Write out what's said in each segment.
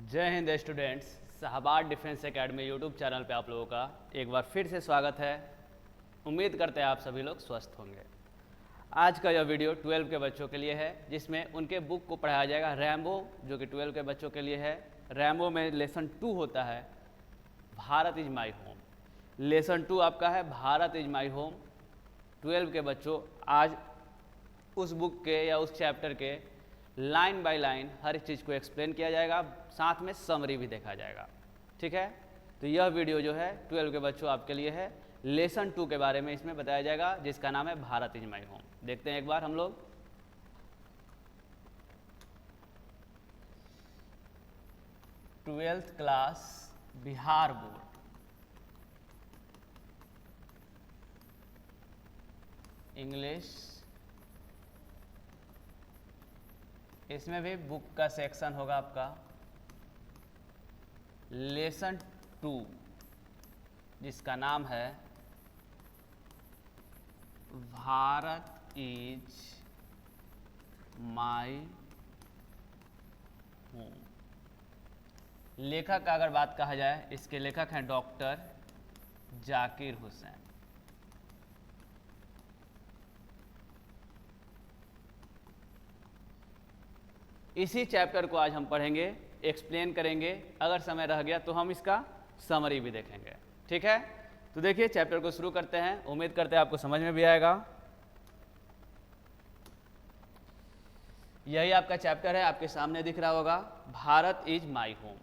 जय हिंद students. Shahbad defence academy YouTube channel पे आप लोगों का एक बार फिर से स्वागत है। उम्मीद करते हैं आप सभी लोग स्वस्थ होंगे। आज का यह वीडियो 12 के बच्चों के लिए है, जिसमें उनके बुक को पढ़ाया जाएगा रैम्बो, जो कि 12 के बच्चों के लिए है। रैम्बो में लेसन 2 होता है Bharat is my home. Lesson 2 आपका है भारत इज माई होम। 12 के बच्चों, आज उस बुक के या उस चैप्टर के लाइन बाय लाइन हर एक चीज़ को एक्सप्लेन किया जाएगा, साथ में समरी भी देखा जाएगा। ठीक है, तो यह वीडियो जो है 12 के बच्चों आपके लिए है। लेसन 2 के बारे में इसमें बताया जाएगा, जिसका नाम है भारत इज माई होम। देखते हैं एक बार हम लोग। Twelfth class Bihar board, English, इसमें भी बुक का सेक्शन होगा आपका लेसन 2, जिसका नाम है भारत इज माई होम। लेखक का अगर बात कहा जाए, इसके लेखक हैं डॉक्टर जाकिर हुसैन। इसी चैप्टर को आज हम पढ़ेंगे, एक्सप्लेन करेंगे। अगर समय रह गया तो हम इसका समरी भी देखेंगे। ठीक है, तो देखिए चैप्टर को शुरू करते हैं। उम्मीद करते हैं आपको समझ में भी आएगा। यही आपका चैप्टर है, आपके सामने दिख रहा होगा, भारत इज माई होम।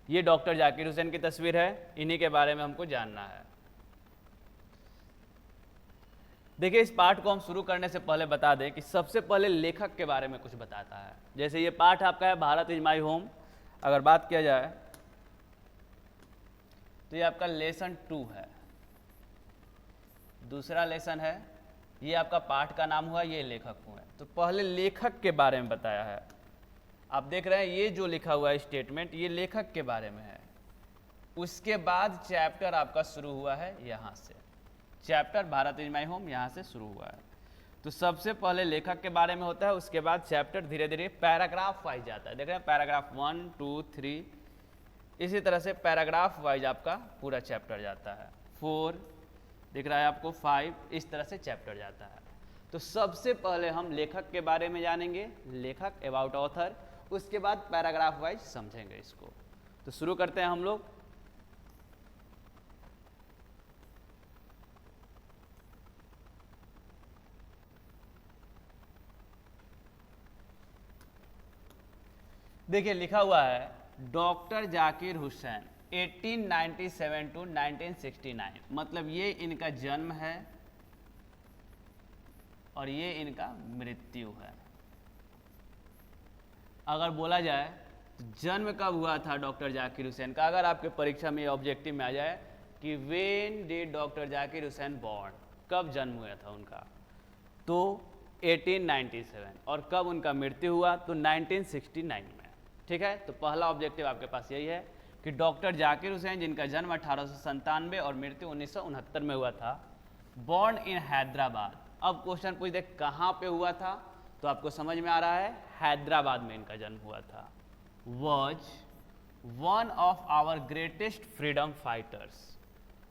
ये डॉक्टर जाकिर हुसैन की तस्वीर है, इन्हीं के बारे में हमको जानना है। देखिए, इस पाठ को हम शुरू करने से पहले बता दें कि सबसे पहले लेखक के बारे में कुछ बताता है। जैसे ये पाठ आपका है भारत इज माई होम, अगर बात किया जाए तो ये आपका लेसन 2 है। दूसरा लेसन है, ये आपका पाठ का नाम हुआ, ये लेखक हुए। तो पहले लेखक के बारे में बताया है। आप देख रहे हैं ये जो लिखा हुआ है स्टेटमेंट, ये लेखक के बारे में है। उसके बाद चैप्टर आपका शुरू हुआ है यहाँ से। Chapter Bharat is my home यहाँ से शुरू हुआ है। तो सबसे पहले लेखक के बारे में होता है, उसके बाद चैप्टर धीरे धीरे पैराग्राफ वाइज जाता है। देख रहे हैं, पैराग्राफ 1, 2, 3, इसी तरह से पैराग्राफ वाइज आपका पूरा चैप्टर जाता है। 4 दिख रहा है आपको, 5, इस तरह से चैप्टर जाता है। तो सबसे पहले हम लेखक के बारे में जानेंगे, लेखक अबाउट ऑथर, उसके बाद पैराग्राफ वाइज समझेंगे इसको। तो शुरू करते हैं हम लोग। देखिए लिखा हुआ है डॉक्टर जाकिर हुसैन 1897 टू 1969, मतलब ये इनका जन्म है और ये इनका मृत्यु है। अगर बोला जाए तो जन्म कब हुआ था डॉक्टर जाकिर हुसैन का, अगर आपके परीक्षा में ऑब्जेक्टिव में आ जाए कि when did doctor Zakir Hussain born, कब जन्म हुआ था उनका, तो 1897, और कब उनका मृत्यु हुआ तो 1969 में। ठीक है, तो पहला ऑब्जेक्टिव आपके पास यही है कि डॉक्टर जाकिर हुसैन, जिनका जन्म 1897 और मृत्यु 1969 में हुआ था, बॉर्न इन हैदराबाद। अब क्वेश्चन पूछ दे कहाँ पे हुआ था, तो आपको समझ में आ रहा है हैदराबाद में इनका जन्म हुआ था। Was one of our greatest freedom fighters,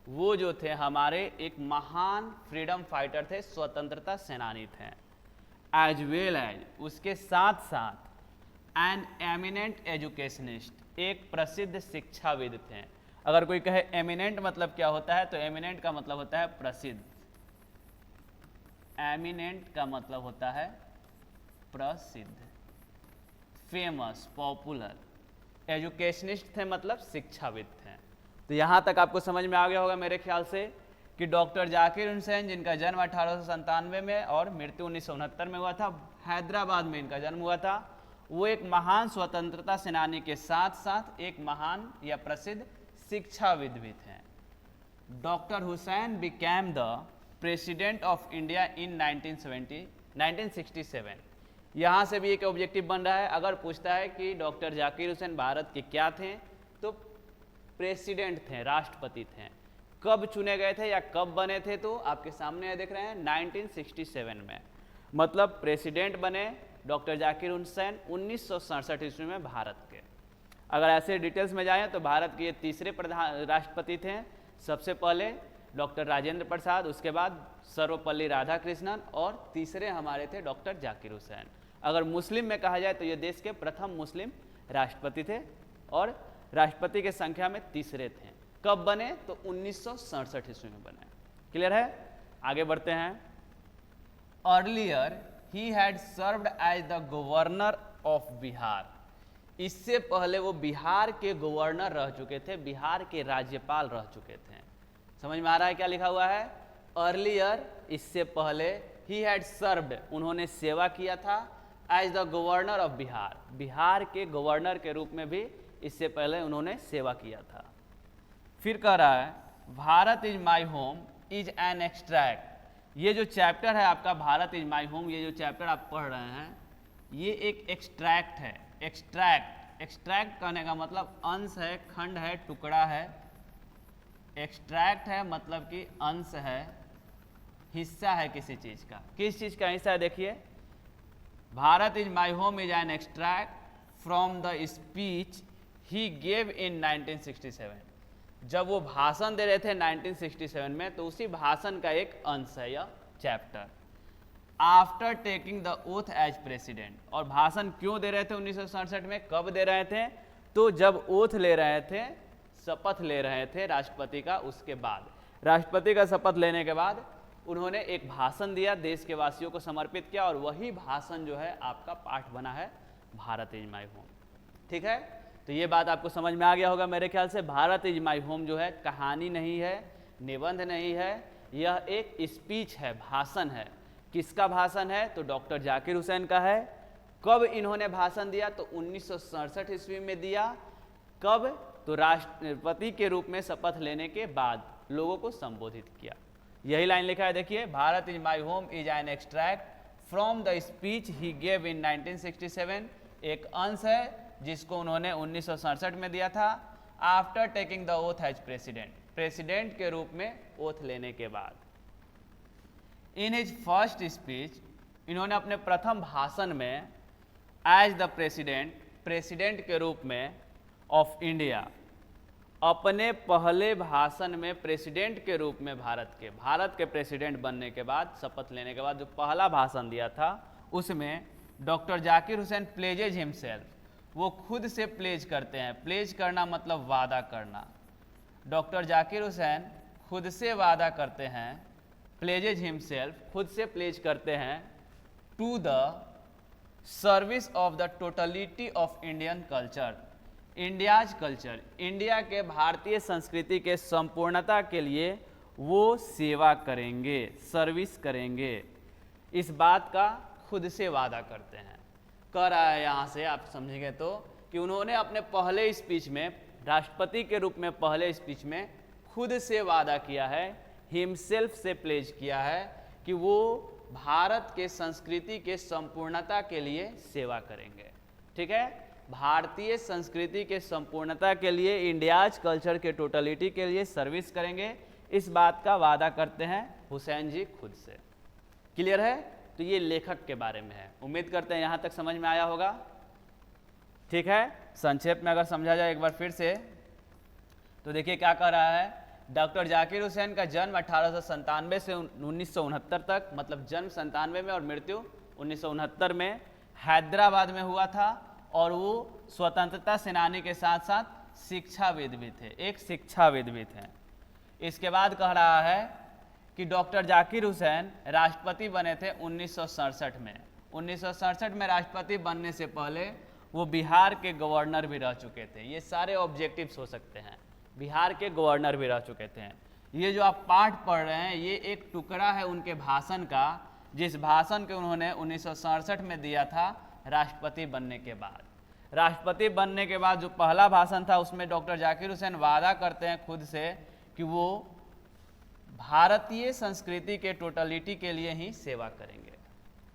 वो जो थे हमारे एक महान फ्रीडम फाइटर थे, स्वतंत्रता सेनानी थे। एज वेल एज, उसके साथ साथ एन एमिनेंट एजुकेशनिस्ट, एक प्रसिद्ध शिक्षाविद थे। अगर कोई कहे एमिनेंट मतलब क्या होता है, तो एमिनेंट का मतलब होता है प्रसिद्ध। एमिनेंट का मतलब होता है प्रसिद्ध, फेमस, पॉपुलर। एजुकेशनिस्ट थे मतलब शिक्षाविद थे। तो यहाँ तक आपको समझ में आ गया होगा मेरे ख्याल से कि डॉक्टर जाकिर हुसैन, जिनका जन्म 1897 में और मृत्यु 1969 में हुआ था, हैदराबाद में इनका जन्म हुआ था। वो एक महान स्वतंत्रता सेनानी के साथ साथ एक महान या प्रसिद्ध शिक्षाविद भी थे। Doctor Hussain became the president of India in 1967। यहाँ से भी एक ऑब्जेक्टिव बन रहा है, अगर पूछता है कि डॉक्टर जाकिर हुसैन भारत के क्या थे, तो प्रेसिडेंट थे, राष्ट्रपति थे। कब चुने गए थे या कब बने थे, तो आपके सामने देख रहे हैं 1967 में, मतलब प्रेसिडेंट बने डॉक्टर जाकिर हुसैन 1967 ईस्वी में भारत के। अगर ऐसे डिटेल्स में जाएं तो भारत के ये तीसरे प्रधान राष्ट्रपति थे। सबसे पहले डॉक्टर राजेंद्र प्रसाद, उसके बाद सर्वपल्ली राधाकृष्णन और तीसरे हमारे थे डॉक्टर जाकिर हुसैन। अगर मुस्लिम में कहा जाए तो ये देश के प्रथम मुस्लिम राष्ट्रपति थे और राष्ट्रपति के संख्या में तीसरे थे। कब बने? तो 1967 ईस्वी में बने। क्लियर है? आगे बढ़ते हैं। Earlier he had served as the governor of Bihar. इससे पहले वो बिहार के गवर्नर रह चुके थे, बिहार के राज्यपाल रह चुके थे। समझ में आ रहा है क्या लिखा हुआ है? अर्लियर, इससे पहले, ही हैड सर्व्ड, उन्होंने सेवा किया था, as the governor of Bihar, Bihar के गवर्नर के रूप में भी इससे पहले उन्होंने सेवा किया था। फिर कह रहा है Bharat is my home is an extract. ये जो चैप्टर है आपका भारत इज माई होम, ये जो चैप्टर आप पढ़ रहे हैं, ये एक एक्सट्रैक्ट है। एक्सट्रैक्ट कहने का मतलब अंश है, खंड है, टुकड़ा है। एक्सट्रैक्ट है मतलब कि अंश है, हिस्सा है किसी चीज का। किस चीज का हिस्सा है? देखिए, Bharat is my home is an extract from the speech he gave in 1967। जब वो भाषण दे रहे थे 1967 में, तो उसी भाषण का एक अंश है यह chapter. After taking the oath as president, और भाषण क्यों दे रहे थे 1967 में, कब दे रहे थे? तो जब ओथ ले रहे थे, शपथ ले रहे थे राष्ट्रपति का, उसके बाद राष्ट्रपति का शपथ लेने के बाद उन्होंने एक भाषण दिया, देश के वासियों को समर्पित किया, और वही भाषण जो है आपका पाठ बना है भारत इज माई होम। ठीक है, तो ये बात आपको समझ में आ गया होगा मेरे ख्याल से। भारत इज माई होम जो है कहानी नहीं है, निबंध नहीं है, यह एक स्पीच है, भाषण है। किसका भाषण है? तो डॉक्टर जाकिर हुसैन का है। कब इन्होंने भाषण दिया? तो 1967 ईस्वी में दिया। कब? तो राष्ट्रपति के रूप में शपथ लेने के बाद लोगों को संबोधित किया। यही लाइन लिखा है, देखिए, Bharat is my home is an extract from the speech he gave in 1967। एक अंश है जिसको उन्होंने 1967 में दिया था, after taking the oath as president, president के रूप में ओथ लेने के बाद। इन हिज फर्स्ट स्पीच, इन्होंने अपने प्रथम भाषण में एज द प्रेसिडेंट, प्रेसिडेंट के रूप में ऑफ इंडिया, अपने पहले भाषण में प्रेसिडेंट के रूप में भारत के प्रेसिडेंट बनने के बाद, शपथ लेने के बाद जो पहला भाषण दिया था, उसमें डॉक्टर जाकिर हुसैन प्लेजेज हिमसेल्फ, वो खुद से प्लेज करते हैं। प्लेज करना मतलब वादा करना। डॉक्टर जाकिर हुसैन खुद से वादा करते हैं, प्लेजेज हिमसेल्फ, खुद से प्लेज करते हैं, to the service of the totality of Indian culture, India's culture, India के भारतीय संस्कृति के संपूर्णता के लिए वो सेवा करेंगे, सर्विस करेंगे। इस बात का खुद से वादा करते हैं। कह रहा है यहाँ से आप समझेंगे तो कि उन्होंने अपने पहले स्पीच में, राष्ट्रपति के रूप में पहले स्पीच में खुद से वादा किया है, हिमसेल्फ से प्लेज किया है कि वो भारत के संस्कृति के संपूर्णता के लिए सेवा करेंगे। ठीक है, भारतीय संस्कृति के संपूर्णता के लिए, इंडियाज कल्चर के टोटलिटी के लिए सर्विस करेंगे। इस बात का वादा करते हैं हुसैन जी खुद से। क्लियर है? तो ये लेखक के बारे में है। उम्मीद करते हैं यहाँ तक समझ में आया होगा। ठीक है, संक्षेप में अगर समझा जाए एक बार फिर से, तो देखिए क्या कह रहा है। डॉक्टर जाकिर हुसैन का जन्म 1897 से 1969 तक, मतलब जन्म 97 में और मृत्यु 1969 में हैदराबाद में हुआ था, और वो स्वतंत्रता सेनानी के साथ साथ शिक्षाविद भी थे, एक शिक्षाविद भी थे। इसके बाद कह रहा है कि डॉक्टर जाकिर हुसैन राष्ट्रपति बने थे 1967 में। 1967 में राष्ट्रपति बनने से पहले वो बिहार के गवर्नर भी रह चुके थे। ये सारे ऑब्जेक्टिव्स हो सकते हैं, बिहार के गवर्नर भी रह चुके थे। ये जो आप पाठ पढ़ रहे हैं, ये एक टुकड़ा है उनके भाषण का, जिस भाषण के उन्होंने 1967 में दिया था राष्ट्रपति बनने के बाद। राष्ट्रपति बनने के बाद जो पहला भाषण था, उसमें डॉक्टर जाकिर हुसैन वादा करते हैं खुद से कि वो भारतीय संस्कृति के टोटलिटी के लिए ही सेवा करेंगे।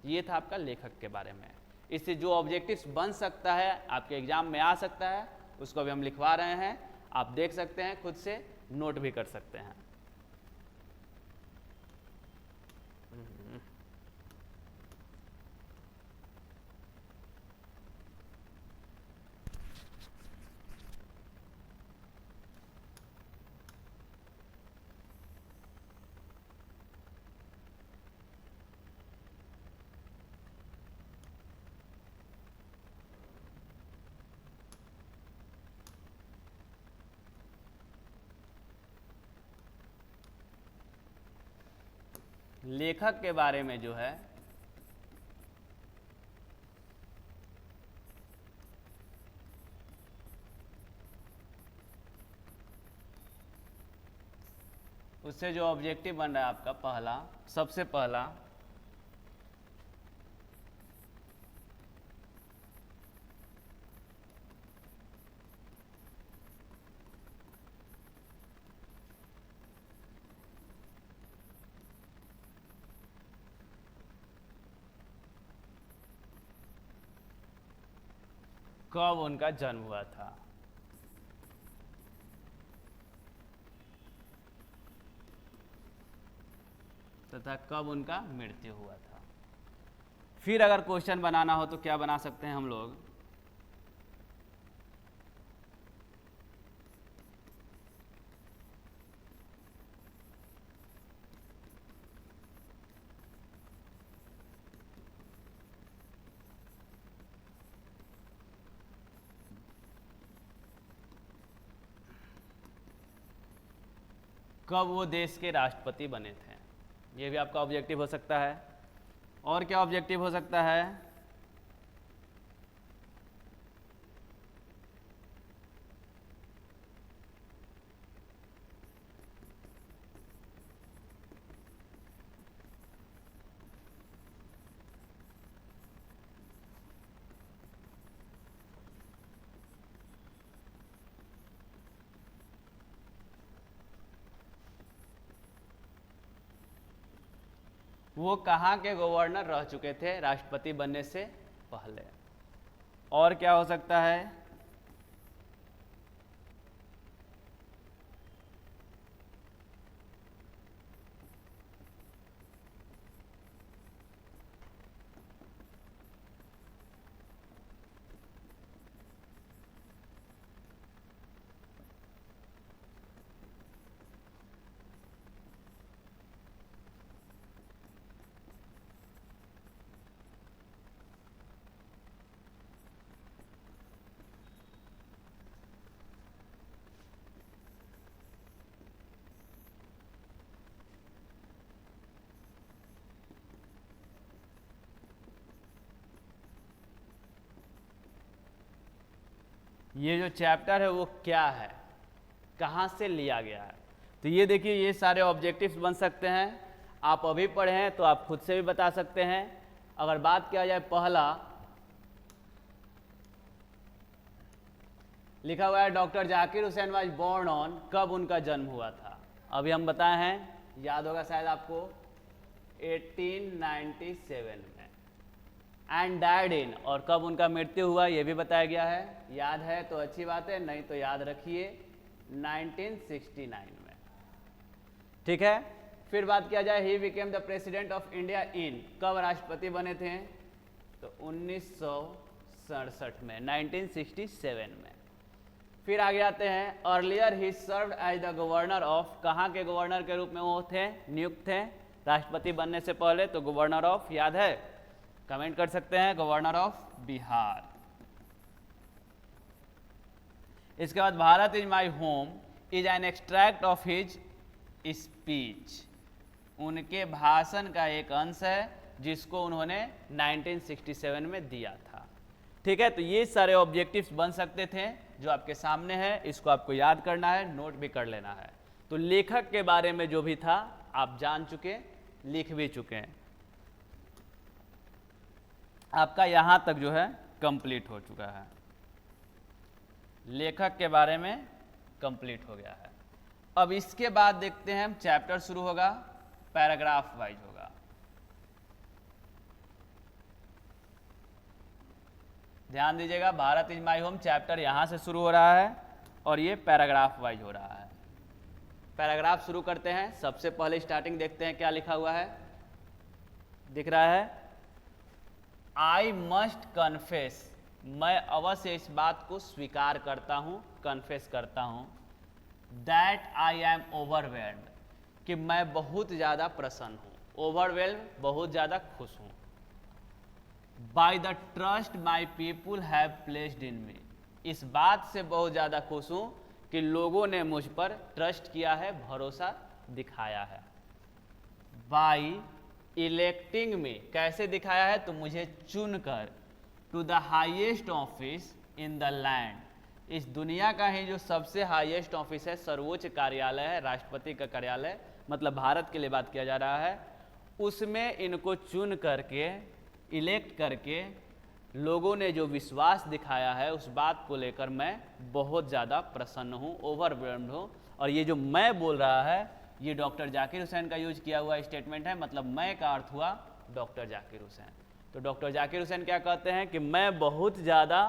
ये था आपका लेखक के बारे में। इससे जो ऑब्जेक्टिव्स बन सकता है, आपके एग्जाम में आ सकता है, उसको भी हम लिखवा रहे हैं। आप देख सकते हैं, खुद से नोट भी कर सकते हैं। लेखक के बारे में जो है उससे जो ऑब्जेक्टिव बन रहा है आपका पहला, सबसे पहला कब उनका जन्म हुआ था। तथा कब उनका मृत्यु हुआ था। फिर अगर क्वेश्चन बनाना हो तो क्या बना सकते हैं हम लोग, कब वो देश के राष्ट्रपति बने थे, ये भी आपका ऑब्जेक्टिव हो सकता है। और क्या ऑब्जेक्टिव हो सकता है, वो कहाँ के गवर्नर रह चुके थे राष्ट्रपति बनने से पहले। और क्या हो सकता है, ये जो चैप्टर है वो क्या है, कहाँ से लिया गया है। तो ये देखिए, ये सारे ऑब्जेक्टिव्स बन सकते हैं। आप अभी पढ़े हैं तो आप खुद से भी बता सकते हैं। अगर बात किया जाए, पहला लिखा हुआ है doctor Zakir Hussain was born on, कब उनका जन्म हुआ था। अभी हम बताए हैं, याद होगा शायद आपको, 1897 में। एंड डाइड इन, और कब उनका मृत्यु हुआ ये भी बताया गया है। याद है तो अच्छी बात है, नहीं तो याद रखिए 1969 में। ठीक है। फिर बात किया जाए, he became the president of India in, कब राष्ट्रपति बने थे, तो 1967 में, 1967 में। फिर आगे आते हैं, earlier he served as the governor of, कहाँ के गवर्नर के रूप में वो थे, नियुक्त थे राष्ट्रपति बनने से पहले, तो गवर्नर ऑफ, याद है, कमेंट कर सकते हैं, गवर्नर ऑफ बिहार। इसके बाद Bharat is my home is an extract of his speech, उनके भाषण का एक अंश है जिसको उन्होंने 1967 में दिया था। ठीक है। तो ये सारे ऑब्जेक्टिव्स बन सकते थे जो आपके सामने है, इसको आपको याद करना है, नोट भी कर लेना है। तो लेखक के बारे में जो भी था आप जान चुके, लिख भी चुके हैं। आपका यहाँ तक जो है कंप्लीट हो चुका है, लेखक के बारे में कंप्लीट हो गया है। अब इसके बाद देखते हैं हम, चैप्टर शुरू होगा, पैराग्राफ वाइज होगा। ध्यान दीजिएगा, Bharat is my home chapter यहाँ से शुरू हो रहा है और ये पैराग्राफ वाइज हो रहा है। पैराग्राफ शुरू करते हैं। सबसे पहले स्टार्टिंग देखते हैं क्या लिखा हुआ है, दिख रहा है, आई मस्ट कन्फेस, मैं अवश्य इस बात को स्वीकार करता हूँ, कन्फेस करता हूँ, दैट आई एम ओवरवेल्ड, कि मैं बहुत ज़्यादा प्रसन्न हूँ, ओवरवेल्ड बहुत ज़्यादा खुश हूँ, by the trust my people have placed in me, इस बात से बहुत ज़्यादा खुश हूँ कि लोगों ने मुझ पर ट्रस्ट किया है, भरोसा दिखाया है, बाय इलेक्टिंग में कैसे दिखाया है, तो मुझे चुनकर to the highest office in the land, इस दुनिया का ही जो सबसे हाईएस्ट ऑफिस है, सर्वोच्च कार्यालय है, राष्ट्रपति का कार्यालय, मतलब भारत के लिए बात किया जा रहा है, उसमें इनको चुन करके इलेक्ट करके लोगों ने जो विश्वास दिखाया है उस बात को लेकर मैं बहुत ज़्यादा प्रसन्न हूँ, ओवरवेल्म्ड हूँ। और ये जो मैं बोल रहा है ये डॉक्टर जाकिर हुसैन का यूज किया हुआ स्टेटमेंट है, मतलब मैं का अर्थ हुआ डॉक्टर जाकिर हुसैन। तो डॉक्टर जाकिर हुसैन क्या कहते हैं कि मैं बहुत ज़्यादा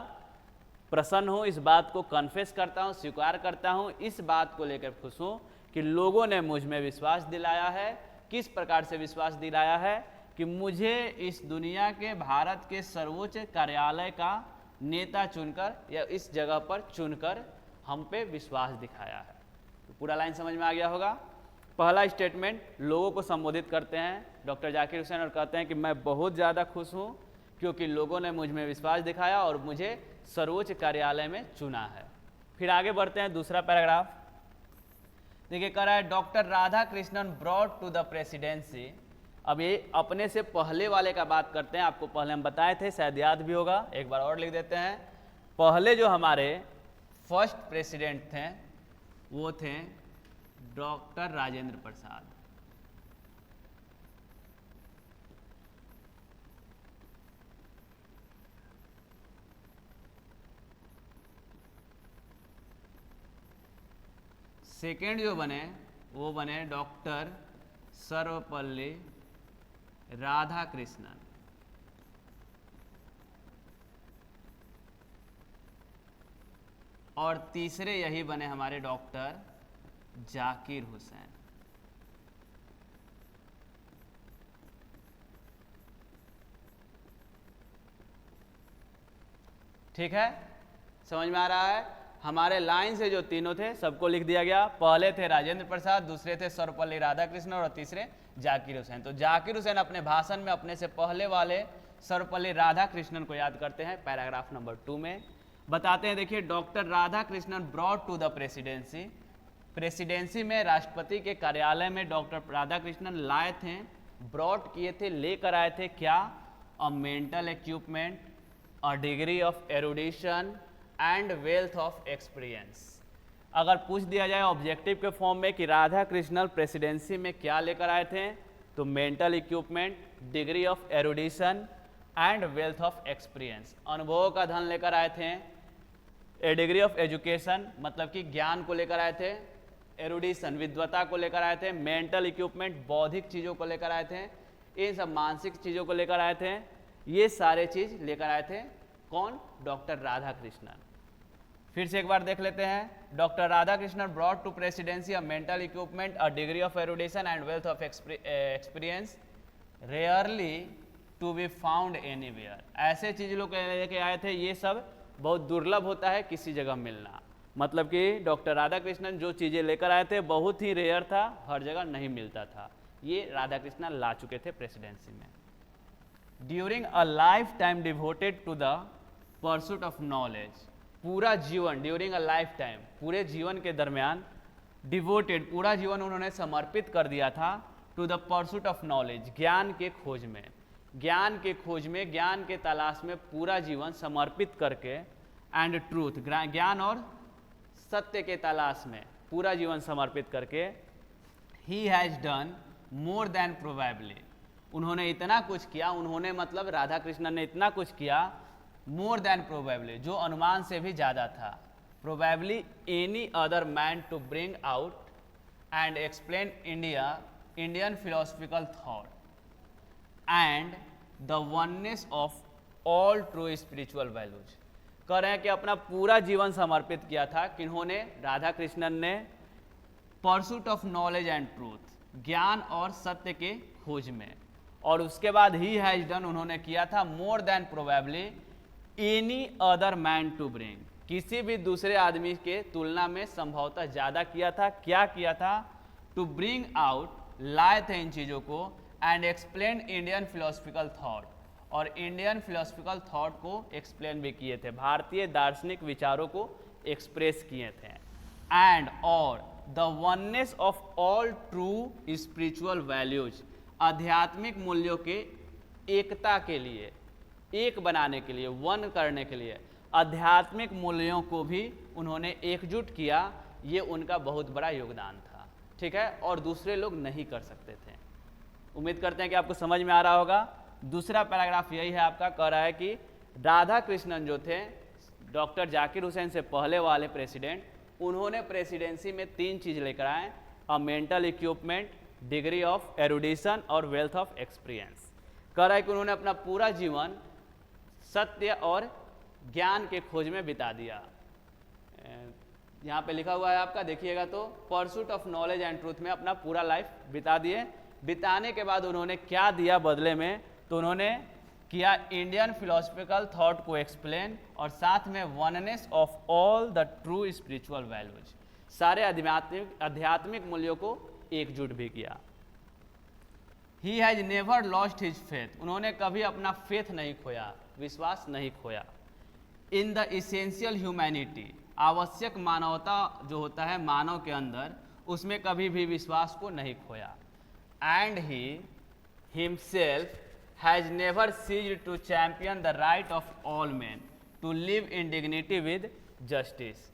प्रसन्न हूँ, इस बात को कन्फेस करता हूँ, स्वीकार करता हूँ, इस बात को लेकर खुश हूँ कि लोगों ने मुझ में विश्वास दिलाया है। किस प्रकार से विश्वास दिलाया है कि मुझे इस दुनिया के भारत के सर्वोच्च कार्यालय का नेता चुनकर या इस जगह पर चुनकर हम पे विश्वास दिखाया है। तो पूरा लाइन समझ में आ गया होगा। पहला स्टेटमेंट लोगों को संबोधित करते हैं डॉक्टर जाकिर हुसैन और कहते हैं कि मैं बहुत ज़्यादा खुश हूँ क्योंकि लोगों ने मुझ में विश्वास दिखाया और मुझे सर्वोच्च कार्यालय में चुना है। फिर आगे बढ़ते हैं, दूसरा पैराग्राफ देखिए, कह रहा है doctor Radhakrishnan brought to the presidency. अब ये अपने से पहले वाले का बात करते हैं, आपको पहले हम बताए थे, शायद याद भी होगा, एक बार और लिख देते हैं। पहले जो हमारे फर्स्ट प्रेसिडेंट थे वो थे डॉक्टर राजेंद्र प्रसाद। सेकेंड जो बने वो बने डॉक्टर सर्वपल्ली राधाकृष्णन। और तीसरे यही बने हमारे डॉक्टर जाकिर हुसैन। ठीक है, समझ में आ रहा है। हमारे लाइन से जो तीनों थे सबको लिख दिया गया। पहले थे राजेंद्र प्रसाद, दूसरे थे सर्वपल्ली राधाकृष्णन और तीसरे जाकिर हुसैन। तो जाकिर हुसैन अपने भाषण में अपने से पहले वाले सर्वपल्ली राधाकृष्णन को याद करते हैं। पैराग्राफ नंबर 2 में बताते हैं, देखिए, doctor Radhakrishnan brought to the presidency. Presidency में, राष्ट्रपति के कार्यालय में डॉक्टर राधाकृष्णन लाए थे, ब्रॉट किए थे, लेकर आए थे क्या? A mental equipment, a degree of erudition and wealth of experience. अगर पूछ दिया जाए ऑब्जेक्टिव के फॉर्म में कि राधा कृष्णन प्रेसिडेंसी में क्या लेकर आए थे, तो mental equipment, degree of erudition and wealth of experience, अनुभवों का धन लेकर आए थे। ए डिग्री ऑफ एजुकेशन मतलब कि ज्ञान को लेकर आए थे, एरुडिशन विद्वता को लेकर आए थे, मेंटल इक्विपमेंट बौद्धिक चीज़ों को लेकर आए थे, इन सब मानसिक चीज़ों को लेकर आए थे। ये सारे चीज़ लेकर आए थे कौन? डॉक्टर राधाकृष्णन। फिर से एक बार देख लेते हैं। Doctor Radhakrishnan brought to presidency a mental equipment, a degree of erudition and wealth of experience rarely to be found anywhere. ऐसे चीज लोग लेके आए थे, ये सब बहुत दुर्लभ होता है किसी जगह मिलना। मतलब कि डॉक्टर राधाकृष्णन जो चीज़ें लेकर आए थे बहुत ही रेयर था, हर जगह नहीं मिलता था। ये राधाकृष्णन ला चुके थे प्रेसिडेंसी में। During a life time devoted to the pursuit of knowledge, पूरा जीवन, ड्यूरिंग अ लाइफ टाइम, पूरे जीवन के दरमियान, डिवोटेड पूरा जीवन उन्होंने समर्पित कर दिया था to the pursuit of knowledge, ज्ञान के खोज में, ज्ञान के खोज में, ज्ञान के तलाश में पूरा जीवन समर्पित करके, एंड ट्रूथ, ज्ञान और सत्य के तलाश में पूरा जीवन समर्पित करके, he has done more than probably, उन्होंने इतना कुछ किया, उन्होंने मतलब राधाकृष्णन ने इतना कुछ किया, मोर देन प्रोबेबली, जो अनुमान से भी ज़्यादा था, probably any other man to bring out and explain Indian philosophical thought and the oneness of all true spiritual values. कह रहे हैं कि अपना पूरा जीवन समर्पित किया था किन्होंने? राधा कृष्णन ने, pursuit of knowledge and truth, ज्ञान और सत्य के खोज में। और उसके बाद ही हैज डन, उन्होंने किया था, more than probably any other man to bring, किसी भी दूसरे आदमी के तुलना में संभवतः ज़्यादा किया था। क्या किया था? टू ब्रिंग आउट, लाए थे इन चीज़ों को, and explain Indian philosophical thought, और इंडियन फिलोसफिकल थॉट को एक्सप्लेन भी किए थे, भारतीय दार्शनिक विचारों को एक्सप्रेस किए थे। एंड और the oneness of all true spiritual values, आध्यात्मिक मूल्यों के एकता के लिए, एक बनाने के लिए, वन करने के लिए आध्यात्मिक मूल्यों को भी उन्होंने एकजुट किया। ये उनका बहुत बड़ा योगदान था, ठीक है, और दूसरे लोग नहीं कर सकते थे। उम्मीद करते हैं कि आपको समझ में आ रहा होगा। दूसरा पैराग्राफ यही है आपका, कह रहा है कि राधा कृष्णन जो थे डॉक्टर जाकिर हुसैन से पहले वाले प्रेसिडेंट, उन्होंने प्रेसिडेंसी में 3 चीज़ लेकर आए, a mental equipment, degree of erudition और वेल्थ ऑफ एक्सपीरियंस। कह रहा है कि उन्होंने अपना पूरा जीवन सत्य और ज्ञान के खोज में बिता दिया। यहाँ पे लिखा हुआ है आपका, देखिएगा तो, pursuit of knowledge and truth में अपना पूरा लाइफ बिता दिए। बिताने के बाद उन्होंने क्या दिया बदले में, तो उन्होंने किया इंडियन फिलोसफिकल थॉट को एक्सप्लेन और साथ में oneness of all the true spiritual values, सारे आध्यात्मिक मूल्यों को एकजुट भी किया। He has never lost his faith, उन्होंने कभी अपना फेथ नहीं खोया, विश्वास नहीं खोया। इन द इसेंशियल ह्यूमैनिटी, आवश्यक मानवता जो होता है मानव के अंदर, उसमें कभी भी विश्वास को नहीं खोया। And he himself has never ceased to champion the right of all man to live in dignity with justice.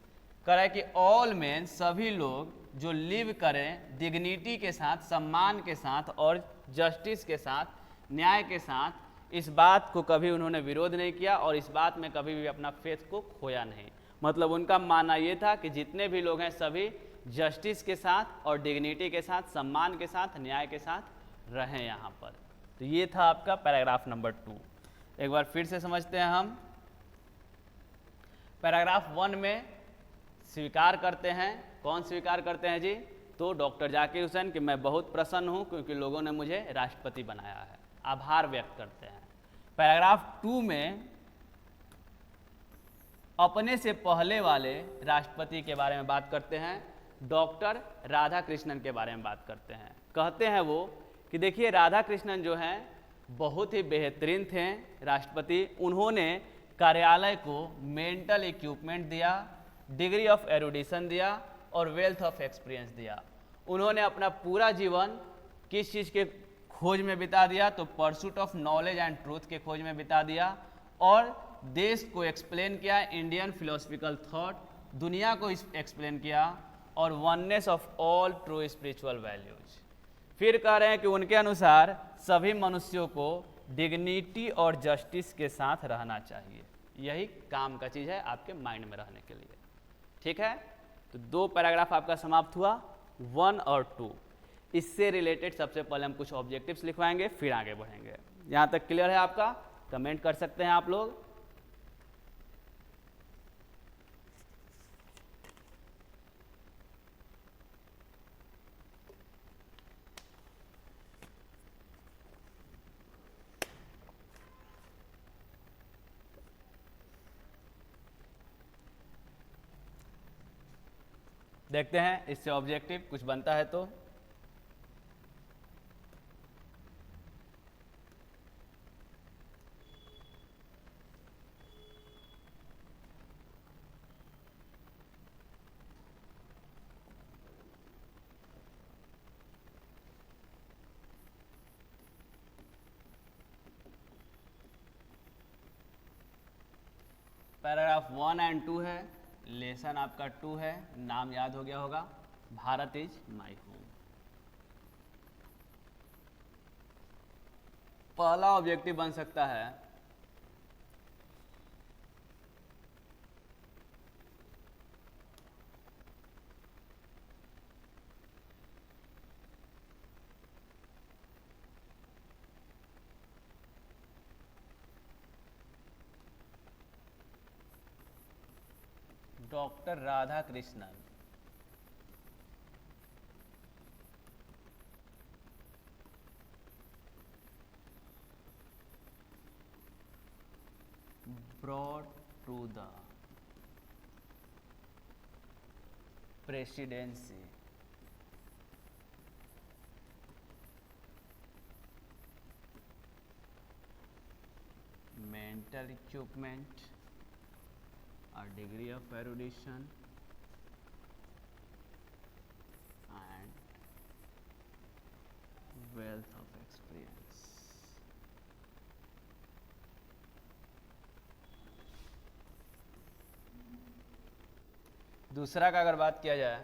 कह रहा है कि ऑल मैन, सभी लोग जो लिव करें डिग्निटी के साथ, सम्मान के साथ और जस्टिस के साथ, न्याय के साथ, इस बात को कभी उन्होंने विरोध नहीं किया और इस बात में कभी भी अपना फेथ को खोया नहीं। मतलब उनका मानना ये था कि जितने भी लोग हैं सभी जस्टिस के साथ और डिग्निटी के साथ, सम्मान के साथ, न्याय के साथ रहें यहाँ पर। तो ये था आपका पैराग्राफ नंबर 2। एक बार फिर से समझते हैं हम। पैराग्राफ 1 में स्वीकार करते हैं, कौन स्वीकार करते हैं जी, तो डॉक्टर जाकिर हुसैन कि मैं बहुत प्रसन्न हूँ क्योंकि लोगों ने मुझे राष्ट्रपति बनाया है, आभार व्यक्त करते हैं। पैराग्राफ 2 में अपने से पहले वाले राष्ट्रपति के बारे में बात करते हैं, डॉक्टर राधा कृष्णन के बारे में बात करते हैं। कहते हैं वो कि देखिए राधा कृष्णन जो हैं बहुत ही बेहतरीन थे राष्ट्रपति। उन्होंने कार्यालय को मेंटल इक्विपमेंट दिया, डिग्री ऑफ एरुडिशन दिया और वेल्थ ऑफ एक्सपीरियंस दिया। उन्होंने अपना पूरा जीवन किस चीज़ के खोज में बिता दिया, तो pursuit of knowledge and truth के खोज में बिता दिया और देश को एक्सप्लेन किया, इंडियन फिलोसफिकल थॉट, दुनिया को एक्सप्लेन किया और oneness of all true spiritual values. फिर कह रहे हैं कि उनके अनुसार सभी मनुष्यों को डिग्निटी और जस्टिस के साथ रहना चाहिए। यही काम का चीज़ है आपके माइंड में रहने के लिए, ठीक है। तो 2 पैराग्राफ आपका समाप्त हुआ, 1 और 2। इससे रिलेटेड सबसे पहले हम कुछ ऑब्जेक्टिव्स लिखवाएंगे, फिर आगे बढ़ेंगे। यहाँ तक क्लियर है आपका? कमेंट कर सकते हैं आप लोग। देखते हैं इससे ऑब्जेक्टिव कुछ बनता है तो। पैराग्राफ 1 एंड 2 है, लेसन आपका 2 है, नाम याद हो गया होगा, भारत इज माई होम। पहला ऑब्जेक्टिव बन सकता है doctor Radha Krishnan brought to the presidency mental equipment, a degree of erudition and wealth of experience. दूसरा का अगर बात किया जाए,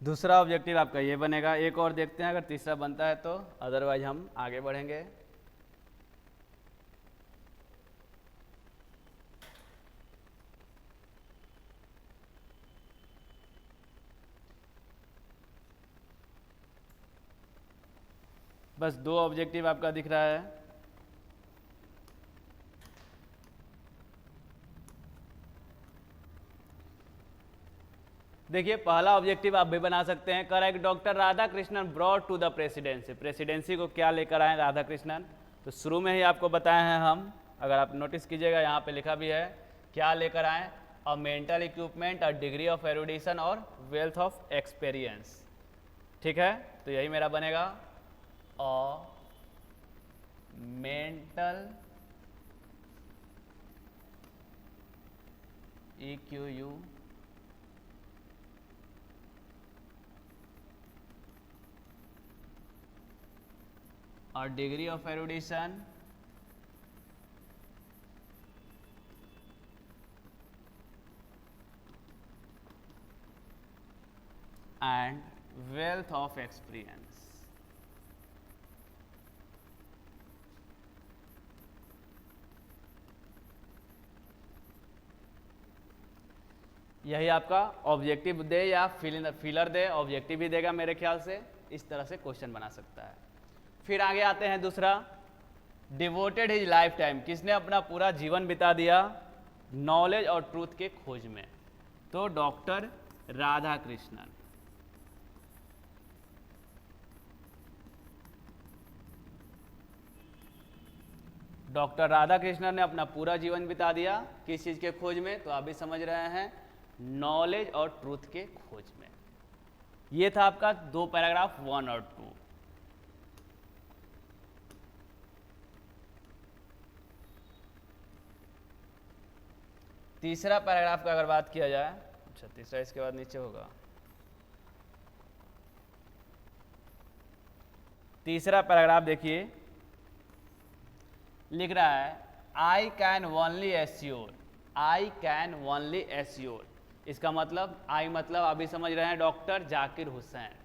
दूसरा ऑब्जेक्टिव आपका ये बनेगा। एक और देखते हैं, अगर तीसरा बनता है तो, अदरवाइज हम आगे बढ़ेंगे। बस दो ऑब्जेक्टिव आपका दिख रहा है। देखिए पहला ऑब्जेक्टिव आप भी बना सकते हैं, correct doctor Radhakrishnan brought to the presidency. Presidency को क्या लेकर आए राधा कृष्णन, तो शुरू में ही आपको बताए हैं हम, अगर आप नोटिस कीजिएगा यहाँ पे लिखा भी है क्या लेकर आए, a mental equipment, a degree of erudition और वेल्थ ऑफ एक्सपीरियंस। ठीक है, तो यही मेरा बनेगा, अ मेंटल EQU और degree of erudition and wealth of experience. यही आपका ऑब्जेक्टिव दे या फिलर दे, ऑब्जेक्टिव ही देगा मेरे ख्याल से। इस तरह से क्वेश्चन बना सकता है। फिर आगे आते हैं दूसरा, डिवोटेड हिज लाइफ टाइम, किसने अपना पूरा जीवन बिता दिया नॉलेज और ट्रूथ के खोज में, तो डॉक्टर राधा कृष्णन। डॉक्टर राधा कृष्णन ने अपना पूरा जीवन बिता दिया किस चीज के खोज में, तो आप भी समझ रहे हैं, नॉलेज और ट्रूथ के खोज में। ये था आपका दो पैराग्राफ 1 और 2। तीसरा पैराग्राफ का अगर बात किया जाए, अच्छा तीसरा इसके बाद नीचे होगा, तीसरा पैराग्राफ देखिए लिख रहा है, I can only assure, I can only assure. इसका मतलब आई मतलब अभी समझ रहे हैं डॉक्टर जाकिर हुसैन,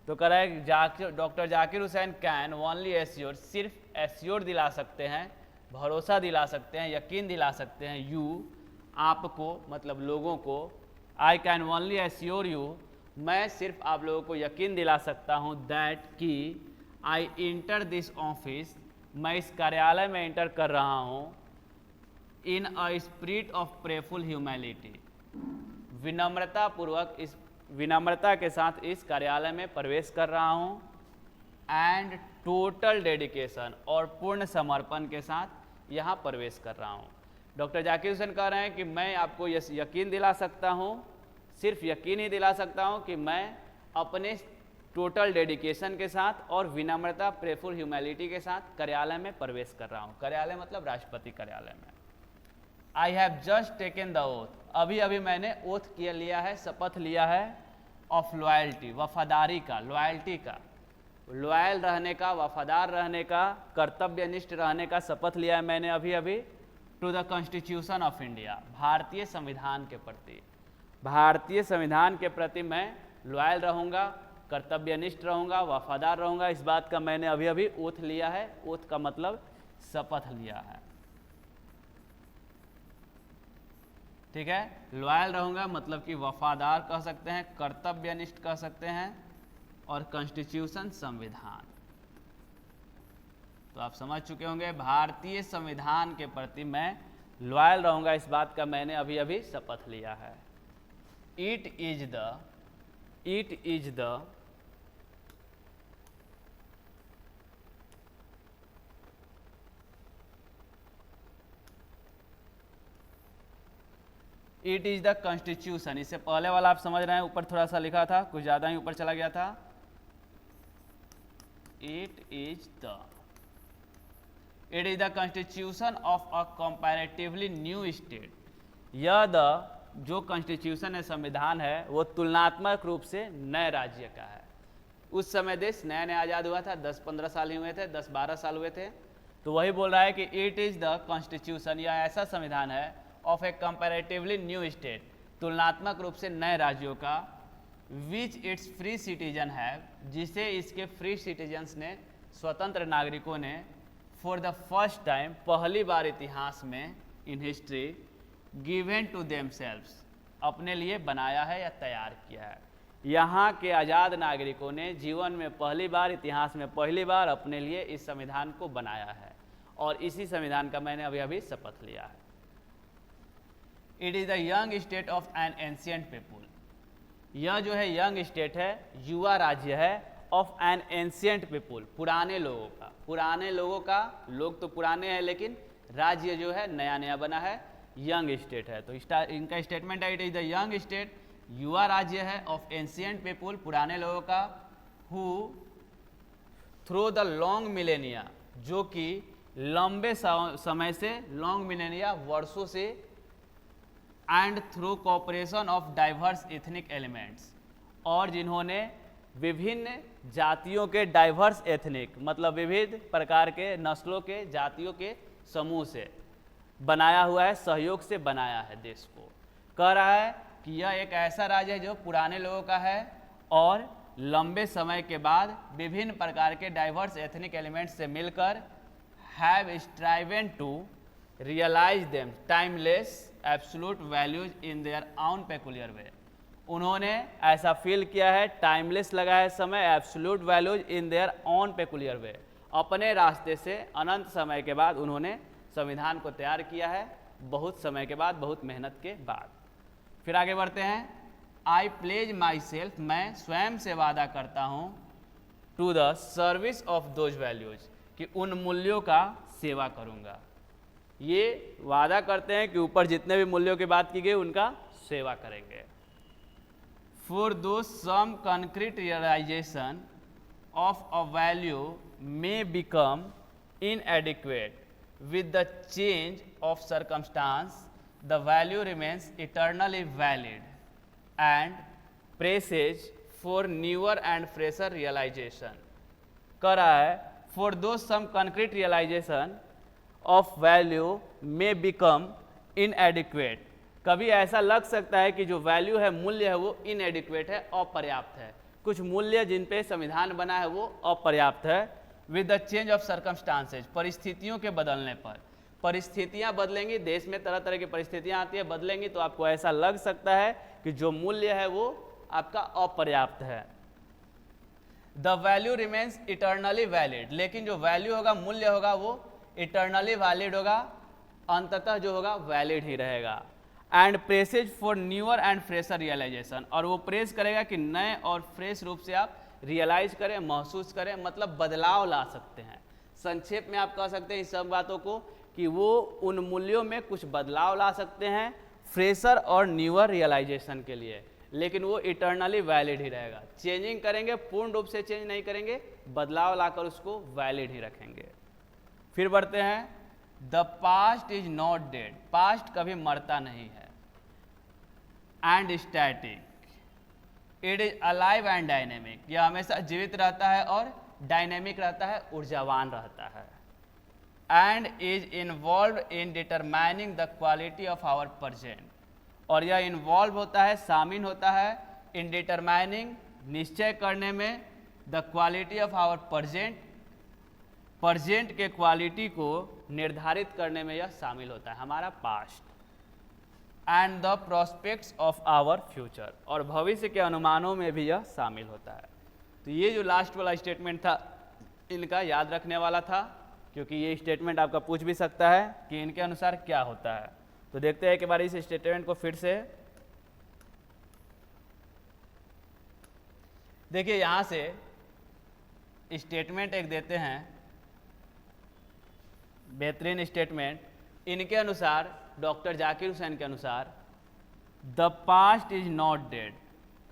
तो कह रहा है doctor Zakir Hussain can only assure, सिर्फ एश्योर दिला सकते हैं, भरोसा दिला सकते हैं, यकीन दिला सकते हैं, यू आपको मतलब लोगों को, I can only assure you, मैं सिर्फ आप लोगों को यकीन दिला सकता हूँ, दैट कि आई इंटर दिस ऑफिस, मैं इस कार्यालय में एंटर कर रहा हूँ, इन अ स्पिरिट ऑफ प्रेफुल ह्यूमैनिटी, विनम्रता पूर्वक, इस विनम्रता के साथ इस कार्यालय में प्रवेश कर रहा हूँ, एंड टोटल डेडिकेशन, और पूर्ण समर्पण के साथ यहाँ प्रवेश कर रहा हूँ। डॉक्टर जाकिर हुसैन कह रहे हैं कि मैं आपको यकीन दिला सकता हूँ, सिर्फ यकीन ही दिला सकता हूँ कि मैं अपने टोटल डेडिकेशन के साथ और विनम्रता प्रेफुल ह्यूमैनिटी के साथ कार्यालय में प्रवेश कर रहा हूँ। कार्यालय मतलब राष्ट्रपति कार्यालय में। I have just taken the oath, अभी अभी मैंने ओथ लिया है, शपथ लिया है, ऑफ लॉयल्टी, वफादारी का, लॉयल्टी का, लॉयल रहने का, वफादार रहने का, कर्तव्यनिष्ठ रहने का शपथ लिया है मैंने अभी अभी, to the constitution of India, भारतीय संविधान के प्रति, भारतीय संविधान के प्रति मैं लॉयल रहूँगा, कर्तव्यनिष्ठ रहूँगा, वफादार रहूँगा, इस बात का मैंने अभी अभी ओथ लिया है। ओथ का मतलब शपथ लिया है, ठीक है। लॉयल रहूँगा मतलब कि वफादार कह सकते हैं, कर्तव्यनिष्ठ कह सकते हैं, और कॉन्स्टिट्यूशन संविधान। तो आप समझ चुके होंगे भारतीय संविधान के प्रति मैं लॉयल रहूँगा, इस बात का मैंने अभी अभी शपथ लिया है। It is the It is the constitution. इससे पहले वाला आप समझ रहे हैं, ऊपर थोड़ा सा लिखा था, कुछ ज़्यादा ही ऊपर चला गया था। It is the constitution of a comparatively new state. यह जो कॉन्स्टिट्यूशन है, संविधान है, वो तुलनात्मक रूप से नए राज्य का है। उस समय देश नया नया आज़ाद हुआ था, 10-15 साल ही हुए थे, 10-12 साल हुए थे। तो वही बोल रहा है कि इट इज़ द कॉन्स्टिट्यूशन, यह ऐसा संविधान है of A comparatively new state, तुलनात्मक रूप से नए राज्यों का, विच इट्स फ्री सिटीजन है, जिसे इसके फ्री सिटीजन्स ने, स्वतंत्र नागरिकों ने, फॉर द फर्स्ट टाइम, पहली बार इतिहास में, in history, given to themselves, अपने लिए बनाया है या तैयार किया है। यहाँ के आज़ाद नागरिकों ने जीवन में पहली बार, इतिहास में पहली बार अपने लिए इस संविधान को बनाया है, और इसी संविधान का मैंने अभी अभी शपथ लिया है। It is the young state of N ancient people. यह जो है यंग स्टेट है, युवा राज्य है, ऑफ एन एंशिएंट पीपुल, पुराने लोगों का। पुराने लोगों का, लोग तो पुराने हैं लेकिन राज्य जो है नया नया बना है, यंग स्टेट है। तो इनका स्टेटमेंट है, it is the young state, युवा राज्य है, ऑफ एंशिएंट पीपुल, पुराने लोगों का, who through the long millennia, जो कि लंबे समय से, लॉन्ग मिलेनिया वर्षों से, and through cooperation of diverse ethnic elements, और जिन्होंने विभिन्न जातियों के, डाइवर्स एथनिक मतलब विविध प्रकार के नस्लों के, जातियों के समूह से बनाया हुआ है, सहयोग से बनाया है देश को। कह रहा है कि यह एक ऐसा राज्य है जो पुराने लोगों का है, और लंबे समय के बाद विभिन्न प्रकार के डाइवर्स एथनिक एलिमेंट्स से मिलकर have striven to realise them timeless absolute values in their own peculiar way. उन्होंने ऐसा फील किया है, टाइमलेस लगा है समय, absolute values in their own peculiar way, अपने रास्ते से अनंत समय के बाद उन्होंने संविधान को तैयार किया है, बहुत समय के बाद, बहुत मेहनत के बाद। फिर आगे बढ़ते हैं। आई प्लेज माई सेल्फ, मैं स्वयं से वादा करता हूँ, to the service of those values, कि उन मूल्यों का सेवा करूँगा। ये वादा करते हैं कि ऊपर जितने भी मूल्यों की बात की गई उनका सेवा करेंगे। For though some concrete realisation of a value may become inadequate with the change of circumstance, the value remains eternally valid and presage for newer and fresher realization। कह रहा है for those some concrete realization of value may become inadequate, कभी ऐसा लग सकता है कि जो वैल्यू है, मूल्य है, वो inadequate है, अपर्याप्त है। कुछ मूल्य जिन पे संविधान बना है वो अपर्याप्त है। With the change of circumstances, परिस्थितियों के बदलने पर, परिस्थितियां बदलेंगी, देश में तरह तरह की परिस्थितियां आती है, बदलेंगी, तो आपको ऐसा लग सकता है कि जो मूल्य है वो आपका अपर्याप्त है। The value remains eternally valid, लेकिन जो वैल्यू होगा, मूल्य होगा, वो इटर्नली वैलिड होगा, अंततः जो होगा वैलिड ही रहेगा। And presses for newer and fresher realization, और वो प्रेस करेगा कि नए और फ्रेश रूप से आप रियलाइज करें, महसूस करें, मतलब बदलाव ला सकते हैं। संक्षेप में आप कह सकते हैं इस सब बातों को कि वो उन मूल्यों में कुछ बदलाव ला सकते हैं फ्रेशर और न्यूअर रियलाइजेशन के लिए, लेकिन वो इटर्नली वैलिड ही रहेगा। चेंजिंग करेंगे, पूर्ण रूप से चेंज नहीं करेंगे, बदलाव लाकर उसको वैलिड ही रखेंगे। फिर बढ़ते हैं। The past is not dead, past कभी मरता नहीं है। And static, it is alive and dynamic, यह हमेशा जीवित रहता है और डायनेमिक रहता है, ऊर्जावान रहता है। And is involve in determining the quality of our present, और यह इन्वॉल्व होता है, शामिल होता है, इन डिटरमाइनिंग निश्चय करने में, the quality of our present के क्वालिटी को निर्धारित करने में यह शामिल होता है, हमारा past, and the prospects of our future, और भविष्य के अनुमानों में भी यह शामिल होता है। तो ये जो लास्ट वाला स्टेटमेंट था इनका याद रखने वाला था, क्योंकि ये स्टेटमेंट आपका पूछ भी सकता है कि इनके अनुसार क्या होता है। तो देखते हैं एक बार इस स्टेटमेंट को फिर से। देखिए यहाँ से स्टेटमेंट एक देते हैं, बेहतरीन स्टेटमेंट। इनके अनुसार, डॉक्टर जाकिर हुसैन के अनुसार, the past is not dead,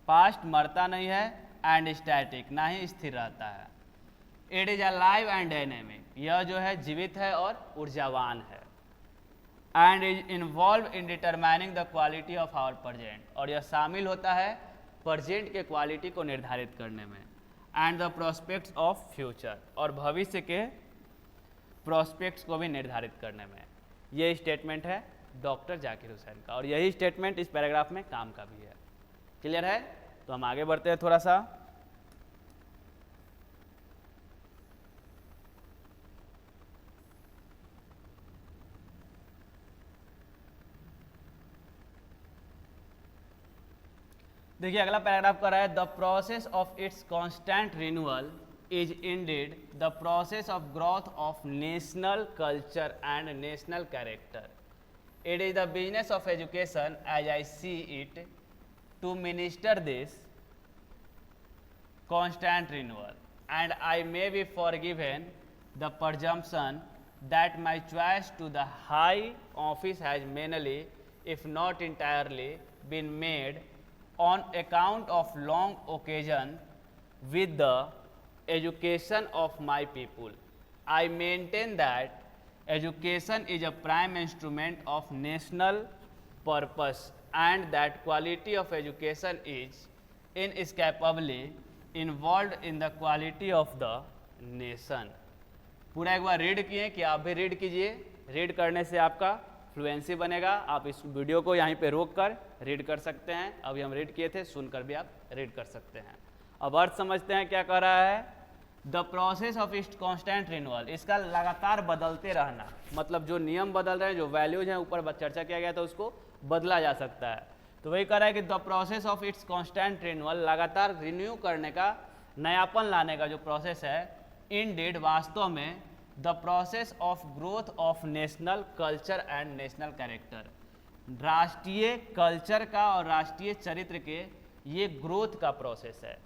past मरता नहीं है, एंड स्टैटिक, ना ही स्थिर रहता है। It is alive and dynamic, यह जो है जीवित है और ऊर्जावान है। And is involve in determining the quality of our present, और यह शामिल होता है प्रेजेंट के क्वालिटी को निर्धारित करने में, and the prospects of future, और भविष्य के प्रोस्पेक्ट्स को भी निर्धारित करने में। ये स्टेटमेंट है डॉक्टर जाकिर हुसैन का, और यही स्टेटमेंट इस पैराग्राफ में काम का भी है। क्लियर है? तो हम आगे बढ़ते हैं थोड़ा सा। देखिए अगला पैराग्राफ कर रहा है, the process of its constant renewal is indeed the process of growth of national culture and national character. It is the business of education, as I see it, to minister this constant renewal, and I may be forgiven the presumption that my choice to the high office has mainly, if not entirely, been made on account of long occasion with the education of my people. I maintain that education is a prime instrument of national purpose, and that quality of education is inescapably involved in the quality of the nation. पूरा एक बार read किए कि आप भी read कीजिए, read करने से आपका फ्लुएंसी बनेगा। आप इस वीडियो को यहीं पे रोक कर रीड कर सकते हैं, अभी हम रीड किए थे, सुनकर भी आप रीड कर सकते हैं। अब अर्थ समझते हैं क्या कह रहा है, the process of its constant renewal, इसका लगातार बदलते रहना, मतलब जो नियम बदल रहे हैं, जो वैल्यूज हैं ऊपर चर्चा किया गया था उसको बदला जा सकता है। तो वही कह रहा है कि the process of its constant renewal, लगातार रिन्यू करने का, नयापन लाने का जो प्रोसेस है, इनडीड, वास्तव में, the process of growth of national culture and national character, राष्ट्रीय कल्चर का और राष्ट्रीय चरित्र के ये ग्रोथ का प्रोसेस है।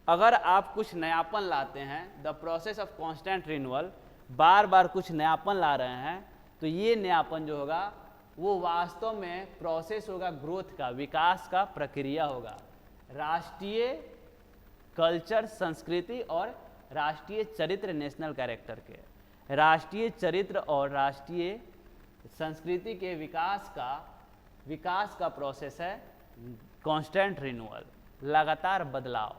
अगर आप कुछ नयापन लाते हैं, the process of constant renewal, बार बार कुछ नयापन ला रहे हैं, तो ये नयापन जो होगा वो वास्तव में प्रोसेस होगा ग्रोथ का, विकास का प्रक्रिया होगा, राष्ट्रीय कल्चर, संस्कृति और राष्ट्रीय चरित्र, नेशनल कैरेक्टर के, राष्ट्रीय चरित्र और राष्ट्रीय संस्कृति के विकास का प्रोसेस है कॉन्स्टेंट रिन्यूअल, लगातार बदलाव,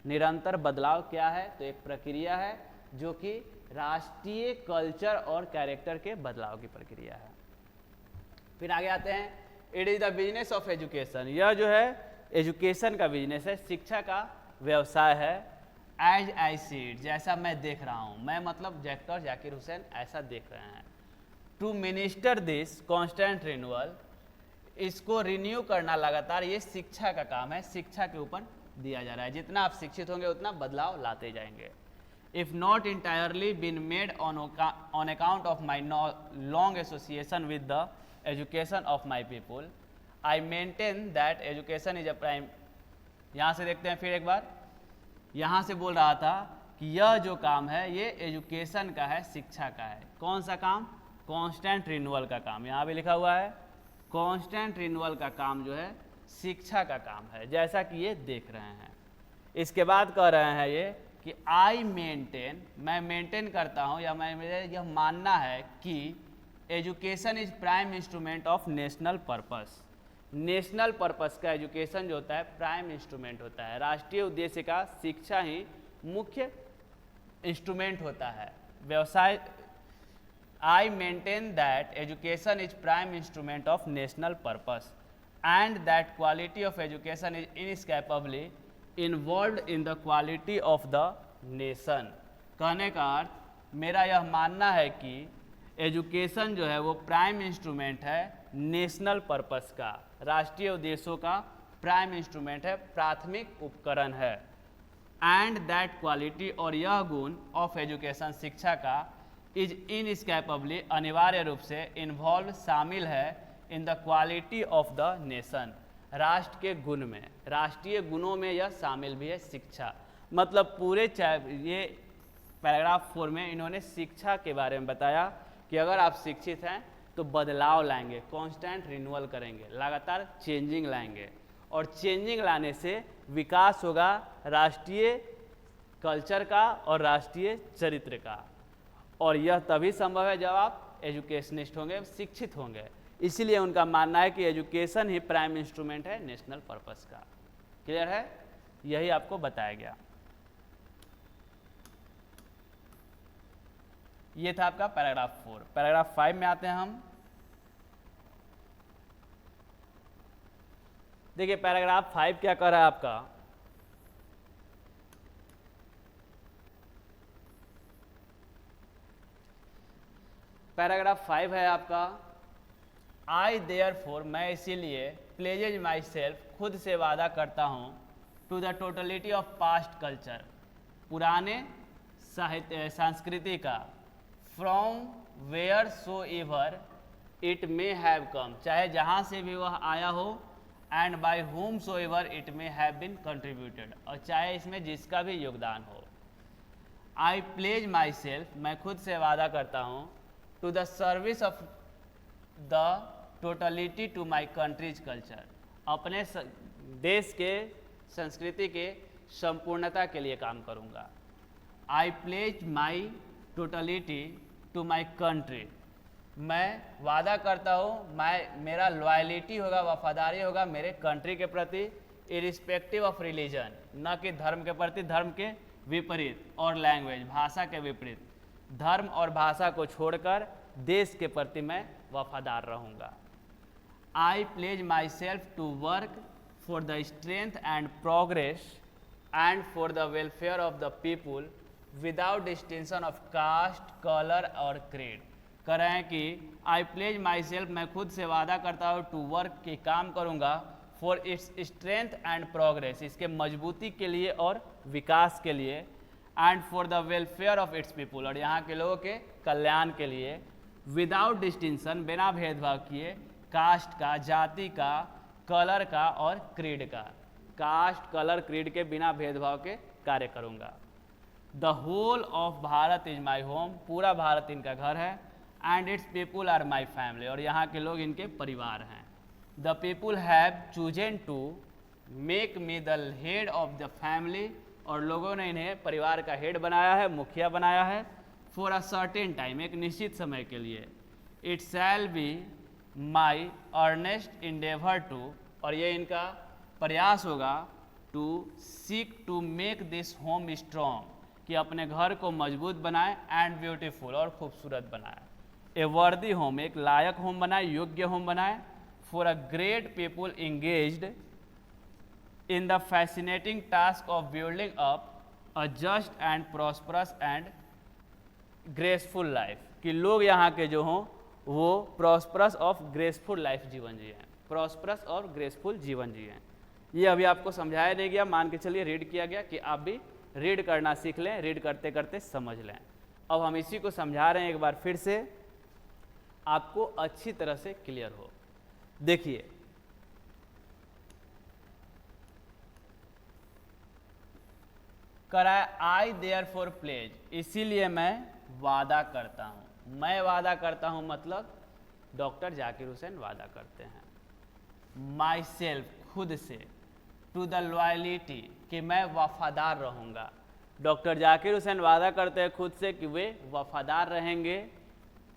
निरंतर बदलाव। क्या है? तो एक प्रक्रिया है जो कि राष्ट्रीय कल्चर और कैरेक्टर के बदलाव की प्रक्रिया है। फिर आगे आते हैं, it is the business of education, यह जो है एजुकेशन का बिजनेस है, शिक्षा का व्यवसाय है। एज आई सी इट, जैसा मैं देख रहा हूँ, मैं मतलब डॉक्टर जाकिर हुसैन ऐसा देख रहे हैं। To minister this constant renewal, इसको रिन्यू करना लगातार, ये शिक्षा का काम है, शिक्षा के ऊपर दिया जा रहा है। जितना आप शिक्षित होंगे उतना बदलाव लाते जाएंगे। If not entirely been made on account of my long association with the education of my people, I maintain that education is a prime. यहाँ से देखते हैं फिर एक बार, यहाँ से बोल रहा था कि यह जो काम है ये एजुकेशन का है, शिक्षा का है। कौन सा काम? कॉन्स्टेंट रिन्यूअल का काम। यहाँ भी लिखा हुआ है कॉन्स्टेंट रिन्यूअल का काम जो है शिक्षा का काम है, जैसा कि ये देख रहे हैं। इसके बाद कह रहे हैं ये कि आई मेंटेन, मैं मेंटेन करता हूँ, या मैं, मुझे यह मानना है कि education is prime instrument of national purpose, national purpose का एजुकेशन जो होता है प्राइम इंस्ट्रूमेंट होता है, राष्ट्रीय उद्देश्य का शिक्षा ही मुख्य इंस्ट्रूमेंट होता है। व्यवसाय, आई maintain that education is prime instrument of national purpose and that quality of education is inescapably involve in the quality of the nation. कहने का अर्थ मेरा यह मानना है कि एजुकेशन जो है वो प्राइम इंस्ट्रूमेंट है नेशनल पर्पस का, राष्ट्रीय उद्देश्यों का प्राइम इंस्ट्रूमेंट है, प्राथमिक उपकरण है। एंड दैट क्वालिटी, और यह गुण ऑफ एजुकेशन शिक्षा का, इज इनएस्केपेबली अनिवार्य रूप से इन्वॉल्व शामिल है in the quality of the nation, राष्ट्र के गुण में, राष्ट्रीय गुणों में यह शामिल भी है शिक्षा। मतलब पूरे ये पैराग्राफ 4 में इन्होंने शिक्षा के बारे में बताया कि अगर आप शिक्षित हैं तो बदलाव लाएंगे, कांस्टेंट रिन्यूअल करेंगे, लगातार चेंजिंग लाएंगे, और चेंजिंग लाने से विकास होगा राष्ट्रीय कल्चर का और राष्ट्रीय चरित्र का। और यह तभी संभव है जब आप एजुकेशनिस्ट होंगे, शिक्षित होंगे। इसीलिए उनका मानना है कि एजुकेशन ही प्राइम इंस्ट्रूमेंट है नेशनल पर्पस का। क्लियर है? यही आपको बताया गया। ये था आपका पैराग्राफ 4। पैराग्राफ 5 में आते हैं हम। देखिए पैराग्राफ 5 क्या कह रहा है आपका, पैराग्राफ 5 है आपका, आई देयरफॉर, मैं इसीलिए, प्लेजेज माई सेल्फ, खुद से वादा करता हूँ, to the totality of past culture, पुराने साहित्य संस्कृति का, from where so ever it may have come, चाहे जहाँ से भी वह आया हो, and by whom so ever it may have been contributed, और चाहे इसमें जिसका भी योगदान हो। आई प्लेज माई सेल्फ, मैं खुद से वादा करता हूँ, to the service of the totality to my country's culture, अपने देश के संस्कृति के संपूर्णता के लिए काम करूँगा। I pledge my totality to my country, मैं वादा करता हूँ, मेरा लॉयलिटी होगा, वफादारी होगा मेरे कंट्री के प्रति, इरिस्पेक्टिव ऑफ रिलीजन, न कि धर्म के प्रति, धर्म के विपरीत, और लैंग्वेज, भाषा के विपरीत, धर्म और भाषा को छोड़कर देश के प्रति मैं वफादार रहूँगा। I pledge myself to work for the strength and progress and for the welfare of the people without distinction of caste, colour और क्रीड। कह रहे हैं कि आई प्लेज माई सेल्फ, मैं खुद से वादा करता हूँ, टू वर्क, के काम करूँगा, for its strength and progress, इसके मजबूती के लिए और विकास के लिए, and for the welfare of its people, और यहाँ के लोगों के कल्याण के लिए, विदाउट डिस्टिंक्शन, बिना भेदभाव किए, कास्ट का, जाति का, कलर का और क्रीड का, कास्ट, कलर, क्रीड के बिना भेदभाव के कार्य करूँगा। The whole of Bharat is my home, पूरा भारत इनका घर है, and its people are my family, और यहाँ के लोग इनके परिवार हैं। The people have chosen to make me the head of the family, और लोगों ने इन्हें परिवार का हेड बनाया है, मुखिया बनाया है, फॉर अ सर्टेन टाइम, एक निश्चित समय के लिए। It shall be my earnest endeavour to, और ये इनका प्रयास होगा, to seek to make this home strong, कि अपने घर को मजबूत बनाए, एंड ब्यूटीफुल, और खूबसूरत बनाए। ए वर्दी होम, एक लायक होम बनाए, योग्य होम बनाए, for a great people engaged in the fascinating task of building up a just and prosperous and graceful life, कि लोग यहाँ के जो हों वो प्रॉस्परस ऑफ ग्रेसफुल लाइफ जीवन जिए, प्रॉस्परस और ग्रेसफुल जीवन जिए। ये अभी आपको समझाया नहीं गया, मान के चलिए रीड किया गया, कि आप भी रीड करना सीख लें, रीड करते करते समझ लें। अब हम इसी को समझा रहे हैं एक बार फिर से, आपको अच्छी तरह से क्लियर हो। देखिए कराए आई देयर फॉर प्लेज, इसीलिए मैं वादा करता हूं, मैं वादा करता हूं मतलब डॉक्टर जाकिर हुसैन वादा करते हैं। माई सेल्फ, खुद से, टू द लॉयलिटी, कि मैं वफादार रहूँगा। डॉक्टर जाकिर हुसैन वादा करते हैं खुद से कि वे वफादार रहेंगे,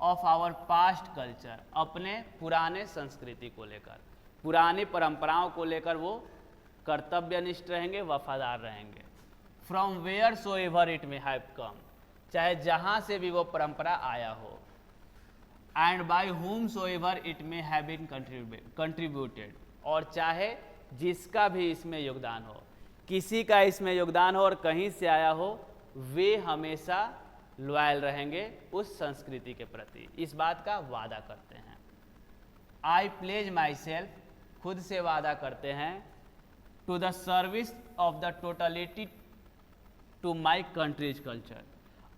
ऑफ आवर पास्ट कल्चर, अपने पुराने संस्कृति को लेकर, पुरानी परंपराओं को लेकर वो कर्तव्यनिष्ठ रहेंगे, वफादार रहेंगे। From where so ever it may have come, चाहे जहाँ से भी वो परंपरा आया हो, and by whom so ever it may have been contributed, और चाहे जिसका भी इसमें योगदान हो। किसी का इसमें योगदान हो और कहीं से आया हो, वे हमेशा लॉयल रहेंगे उस संस्कृति के प्रति, इस बात का वादा करते हैं। आई प्लेज माई सेल्फ, खुद से वादा करते हैं, to the service of the totality to my country's culture,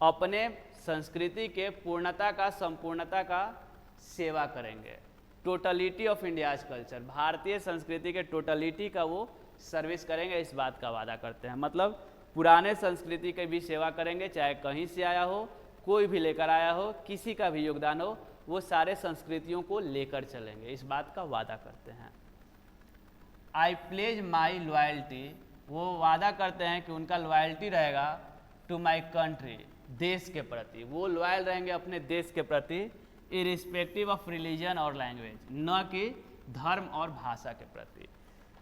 अपने संस्कृति के पूर्णता का, संपूर्णता का सेवा करेंगे। टोटलिटी ऑफ इंडियाज कल्चर, भारतीय संस्कृति के टोटलिटी का वो सर्विस करेंगे, इस बात का वादा करते हैं। मतलब पुराने संस्कृति की भी सेवा करेंगे, चाहे कहीं से आया हो, कोई भी लेकर आया हो, किसी का भी योगदान हो, वो सारे संस्कृतियों को लेकर चलेंगे, इस बात का वादा करते हैं। आई प्लेज माई लॉयल्टी, वो वादा करते हैं कि उनका लॉयल्टी रहेगा टू माई कंट्री, देश के प्रति, वो लॉयल रहेंगे अपने देश के प्रति, इरिस्पेक्टिव ऑफ रिलीजन और लैंग्वेज, न कि धर्म और भाषा के प्रति।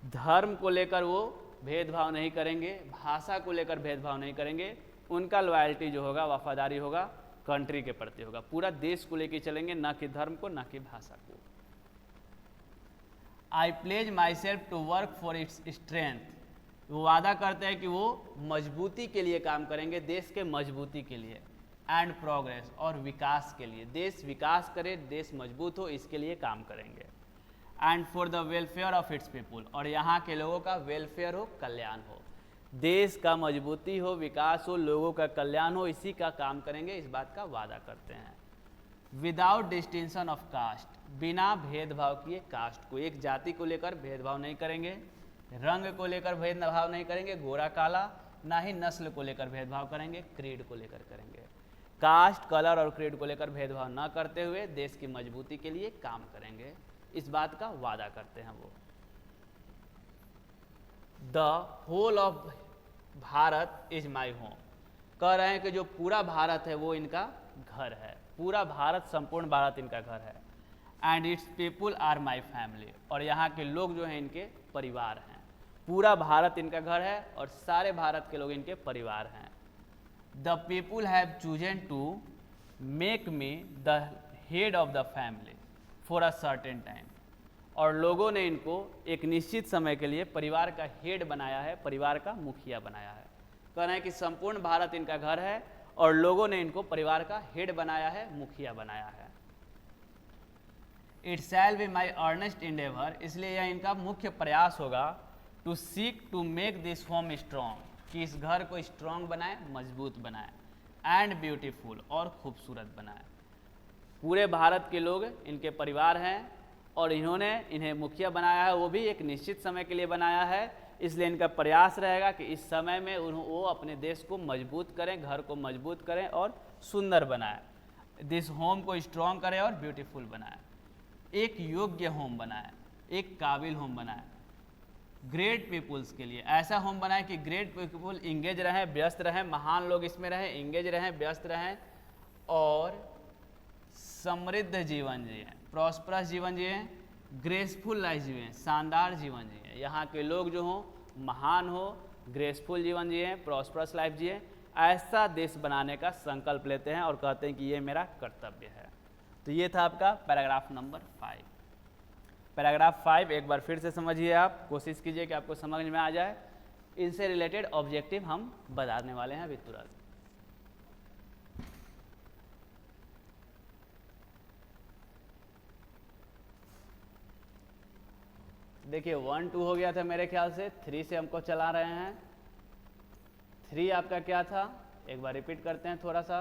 धर्म को लेकर वो भेदभाव नहीं करेंगे, भाषा को लेकर भेदभाव नहीं करेंगे, उनका लॉयल्टी जो होगा, वफादारी होगा, कंट्री के प्रति होगा, पूरा देश को लेकर चलेंगे, ना कि धर्म को, ना कि भाषा को। I pledge myself to work for its strength, वो वादा करते हैं कि वो मजबूती के लिए काम करेंगे, देश के मजबूती के लिए, एंड प्रोग्रेस, और विकास के लिए, देश विकास करे, देश मजबूत हो, इसके लिए काम करेंगे। And for the welfare of its people, और यहाँ के लोगों का वेलफेयर हो, कल्याण हो, देश का मजबूती हो, विकास हो, लोगों का कल्याण हो, इसी का काम करेंगे, इस बात का वादा करते हैं। विदाउट डिस्टिंक्शन ऑफ कास्ट, बिना भेदभाव किए कास्ट को, एक जाति को लेकर भेदभाव नहीं करेंगे, रंग को लेकर भेदभाव नहीं करेंगे, गोरा काला, ना ही नस्ल को लेकर भेदभाव करेंगे, क्रीड को लेकर करेंगे। कास्ट, कलर और क्रीड को लेकर भेदभाव न करते हुए देश की मजबूती के लिए काम करेंगे, इस बात का वादा करते हैं वो। The whole of Bharat is my home, कह रहे हैं कि जो पूरा भारत है वो इनका घर है, पूरा भारत, संपूर्ण भारत इनका घर है। And its people are my family, और यहाँ के लोग जो हैं इनके परिवार हैं, पूरा भारत इनका घर है और सारे भारत के लोग इनके परिवार हैं। The people have chosen to make me the head of the family for a certain time, और लोगों ने इनको एक निश्चित समय के लिए परिवार का हेड बनाया है, परिवार का मुखिया बनाया है। कहना है कि संपूर्ण भारत इनका घर है और लोगों ने इनको परिवार का हेड बनाया है, मुखिया बनाया है। It shall be my earnest endeavour, इसलिए यह इनका मुख्य प्रयास होगा, to seek to make this home strong, कि इस घर को स्ट्रॉन्ग बनाए, मजबूत बनाए, एंड ब्यूटीफुल, और खूबसूरत बनाए। पूरे भारत के लोग इनके परिवार हैं और इन्होंने इन्हें मुखिया बनाया है, वो भी एक निश्चित समय के लिए बनाया है, इसलिए इनका प्रयास रहेगा कि इस समय में वो अपने देश को मजबूत करें, घर को मजबूत करें और सुंदर बनाए, दिस होम को स्ट्रॉन्ग करें और ब्यूटीफुल बनाए, एक योग्य होम बनाए, एक काबिल होम बनाए, ग्रेट पीपुल्स के लिए ऐसा होम बनाए कि ग्रेट पीपुल इंगेज रहें, व्यस्त रहें, महान लोग इसमें रहें, इंगेज रहें, व्यस्त रहें और समृद्ध जीवन जिए, प्रॉस्परस जीवन जिए, ग्रेसफुल लाइफ जिए, शानदार जीवन जिए। यहाँ के लोग जो हों महान हो, ग्रेसफुल जीवन जिए, प्रॉस्परस लाइफ जिए, ऐसा देश बनाने का संकल्प लेते हैं और कहते हैं कि ये मेरा कर्तव्य है। तो ये था आपका पैराग्राफ नंबर 5। पैराग्राफ 5 एक बार फिर से समझिए, आप कोशिश कीजिए कि आपको समझ में आ जाए। इनसे रिलेटेड ऑब्जेक्टिव हम बताने वाले हैं अभी तुरंत। देखिए 1 2 हो गया था मेरे ख्याल से, 3 से हमको चला रहे हैं। 3 आपका क्या था, एक बार रिपीट करते हैं थोड़ा सा।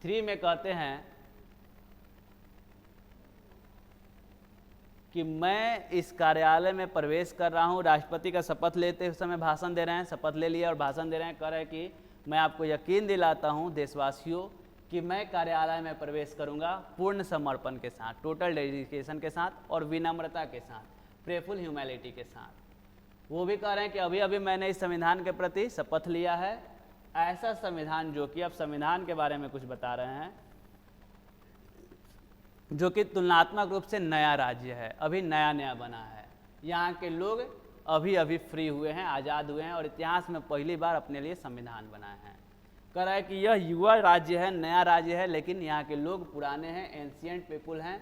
3 में कहते हैं कि मैं इस कार्यालय में प्रवेश कर रहा हूं, राष्ट्रपति का शपथ लेते समय भाषण दे रहे हैं, शपथ ले लिया और भाषण दे रहे हैं, कह रहे हैं कि मैं आपको यकीन दिलाता हूं देशवासियों कि मैं कार्यालय में प्रवेश करूंगा पूर्ण समर्पण के साथ, टोटल डेडिकेशन के साथ और विनम्रता के साथ, प्रेफुल ह्यूमैनिटी के साथ। वो भी कह रहे हैं कि अभी अभी मैंने इस संविधान के प्रति शपथ लिया है, ऐसा संविधान जो कि, अब संविधान के बारे में कुछ बता रहे हैं, जो कि तुलनात्मक रूप से नया राज्य है, अभी नया नया बना है, यहाँ के लोग अभी अभी फ्री हुए हैं, आज़ाद हुए हैं और इतिहास में पहली बार अपने लिए संविधान बनाए हैं। कह रहा है कि यह युवा राज्य है, नया राज्य है, लेकिन यहाँ के लोग पुराने हैं, एंशियंट पीपुल हैं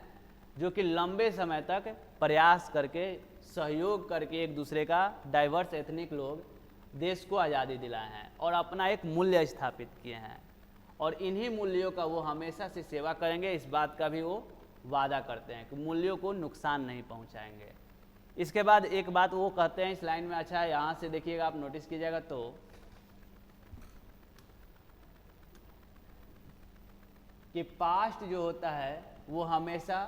जो कि लंबे समय तक प्रयास करके, सहयोग करके एक दूसरे का, डाइवर्स एथनिक लोग देश को आज़ादी दिलाए हैं और अपना एक मूल्य स्थापित किए हैं, और इन्हीं मूल्यों का वो हमेशा से सेवा करेंगे। इस बात का भी वो वादा करते हैं कि मूल्यों को नुकसान नहीं पहुंचाएंगे। इसके बाद एक बात वो कहते हैं इस लाइन में, अच्छा है यहाँ से देखिएगा, आप नोटिस कीजिएगा तो कि पास्ट जो होता है वो हमेशा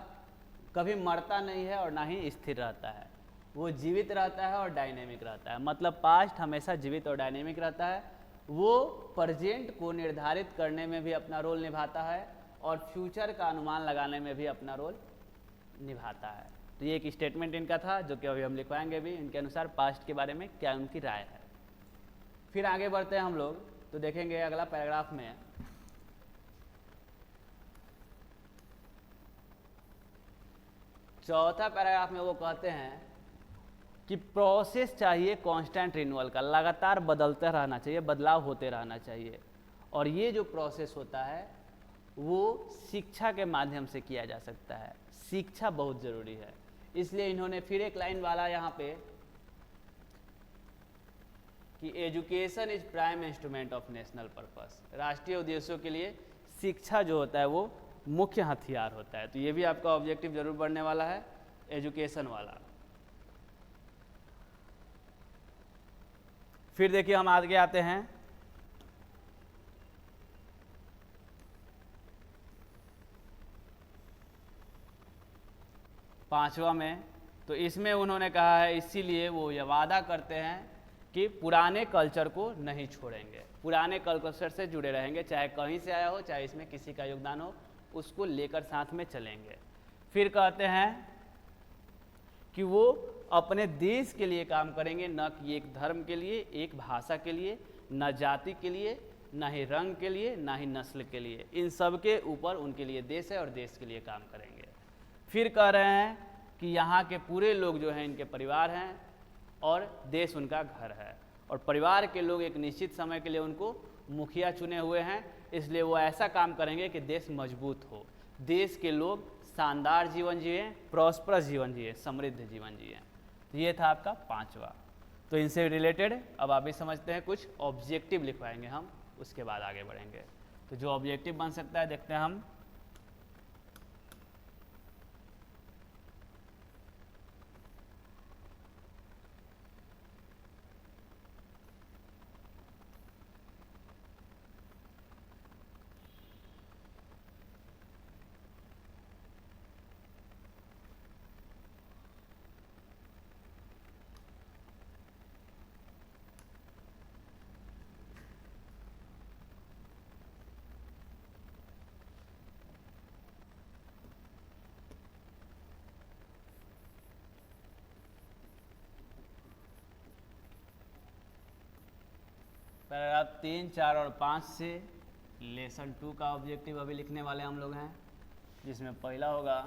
कभी मरता नहीं है और ना ही स्थिर रहता है, वो जीवित रहता है और डायनेमिक रहता है। मतलब पास्ट हमेशा जीवित और डायनेमिक रहता है, वो प्रेजेंट को निर्धारित करने में भी अपना रोल निभाता है और फ्यूचर का अनुमान लगाने में भी अपना रोल निभाता है। तो ये एक स्टेटमेंट इनका था जो कि अभी हम लिखवाएंगे भी, इनके अनुसार पास्ट के बारे में क्या उनकी राय है। फिर आगे बढ़ते हैं हम लोग, तो देखेंगे अगला पैराग्राफ में चौथा पैराग्राफ में वो कहते हैं कि प्रोसेस चाहिए कांस्टेंट रिन्यूअल का, लगातार बदलते रहना चाहिए, बदलाव होते रहना चाहिए, और ये जो प्रोसेस होता है वो शिक्षा के माध्यम से किया जा सकता है। शिक्षा बहुत ज़रूरी है, इसलिए इन्होंने फिर एक लाइन वाला यहाँ पे कि education is prime instrument of national purpose, राष्ट्रीय उद्देश्यों के लिए शिक्षा जो होता है वो मुख्य हथियार होता है। तो ये भी आपका ऑब्जेक्टिव जरूर बढ़ने वाला है, एजुकेशन वाला। फिर देखिए हम आगे आते हैं पांचवा में, तो इसमें उन्होंने कहा है, इसीलिए वो ये वादा करते हैं कि पुराने कल्चर को नहीं छोड़ेंगे, पुराने कल्चर से जुड़े रहेंगे, चाहे कहीं से आया हो, चाहे इसमें किसी का योगदान हो, उसको लेकर साथ में चलेंगे। फिर कहते हैं कि वो अपने देश के लिए काम करेंगे, न कि एक धर्म के लिए, एक भाषा के लिए, न जाति के लिए, न ही रंग के लिए, न ही नस्ल के लिए, इन सब के ऊपर उनके लिए देश है और देश के लिए काम करेंगे। फिर कह रहे हैं कि यहाँ के पूरे लोग जो हैं इनके परिवार हैं और देश उनका घर है, और परिवार के लोग एक निश्चित समय के लिए उनको मुखिया चुने हुए हैं, इसलिए वो ऐसा काम करेंगे कि देश मजबूत हो, देश के लोग शानदार जीवन जिए, प्रॉस्परस जीवन जिए, समृद्ध जीवन जिए। तो ये था आपका पांचवा। तो इनसे रिलेटेड अब आप भी समझते हैं, कुछ ऑब्जेक्टिव लिखवाएंगे हम, उसके बाद आगे बढ़ेंगे। तो जो ऑब्जेक्टिव बन सकता है देखते हैं हम। पैराग्राफ 3, 4 और 5 से लेसन 2 का ऑब्जेक्टिव अभी लिखने वाले हम लोग हैं, जिसमें पहला होगा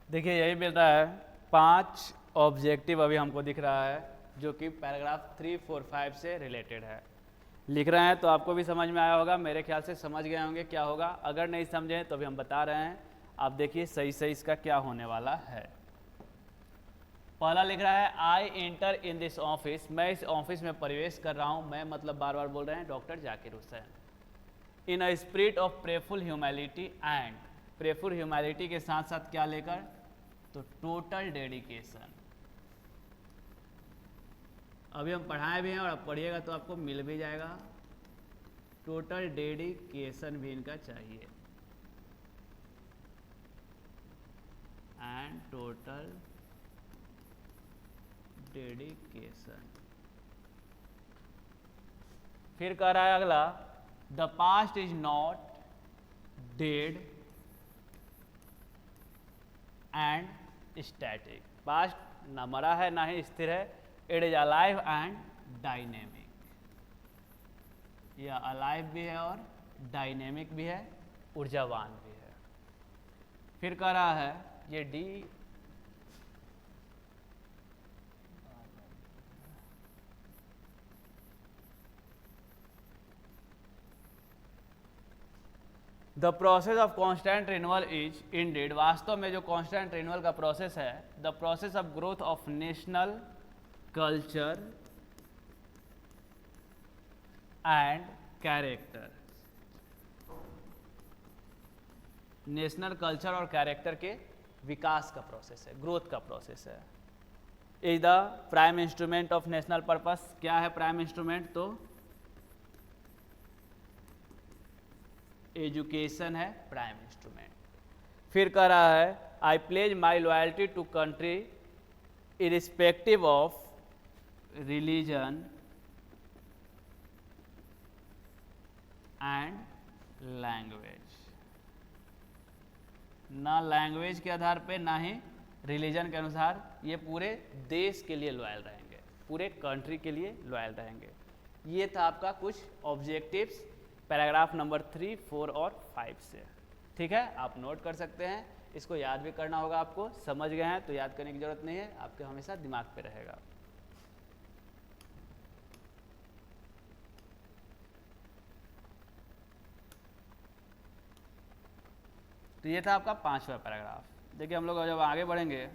देखिए यही मिल रहा है 5 ऑब्जेक्टिव अभी हमको दिख रहा है जो कि पैराग्राफ 3, 4, 5 से रिलेटेड है। लिख रहे हैं तो आपको भी समझ में आया होगा, मेरे ख्याल से समझ गए होंगे क्या होगा। अगर नहीं समझे तो भी हम बता रहे हैं, आप देखिए सही सही इसका क्या होने वाला है। पहला लिख रहा है I enter in this office, मैं इस ऑफिस में प्रवेश कर रहा हूँ। मैं मतलब बार बार बोल रहे हैं doctor Zakir Hussain. In a spirit of prayerful humility and, prayerful humility के साथ साथ क्या लेकर, तो टोटल डेडिकेशन। अभी हम पढ़ाए भी हैं और आप पढ़िएगा तो आपको मिल भी जाएगा। टोटल डेडिकेशन भी इनका चाहिए एंड टोटल डेडिकेशन। फिर कह रहा है अगला, the past is not dead and static, past ना मरा है ना ही स्थिर है, it is alive and dynamic. यह अलाइव भी है और डायनेमिक भी है, ऊर्जावान भी है। फिर कह रहा है ये डी, the process of constant renewal is indeed, वास्तव में जो कॉन्स्टेंट रिन्यूअल का प्रोसेस है, the process of growth of national culture and character, national culture और कैरेक्टर के विकास का प्रोसेस है, ग्रोथ का प्रोसेस है। Is the prime instrument of national purpose, क्या है प्राइम इंस्ट्रूमेंट, तो एजुकेशन है प्राइम इंस्ट्रूमेंट। फिर कह रहा है I pledge my loyalty to country irrespective of religion and language, ना लैंग्वेज के आधार पे ना ही रिलीजन के अनुसार, ये पूरे देश के लिए लॉयल रहेंगे, पूरे कंट्री के लिए लॉयल रहेंगे। ये था आपका कुछ ऑब्जेक्टिव्स पैराग्राफ नंबर 3, 4 और 5 से। ठीक है, आप नोट कर सकते हैं, इसको याद भी करना होगा आपको। समझ गए हैं तो याद करने की जरूरत नहीं है, आपके हमेशा दिमाग पे रहेगा। तो ये था आपका 5वां पैराग्राफ। देखिए हम लोग जब आगे बढ़ेंगे,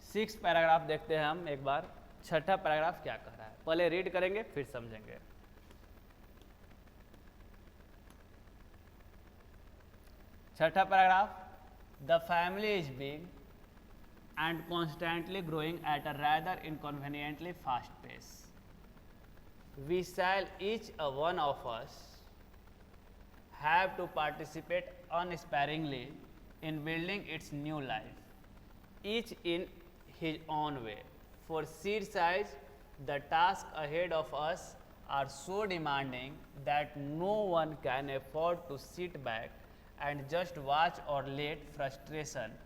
सिक्स पैराग्राफ देखते हैं हम एक बार। छठा पैराग्राफ क्या कह रहा है, पहले रीड करेंगे फिर समझेंगे। छठा paragraph, the family is big and constantly growing at a rather inconveniently fast pace. We shall each one of us have to participate unsparingly in building its new life, each in his own way. For sheer size, the tasks ahead of us are so demanding that no one can afford to sit back and just watch or let frustration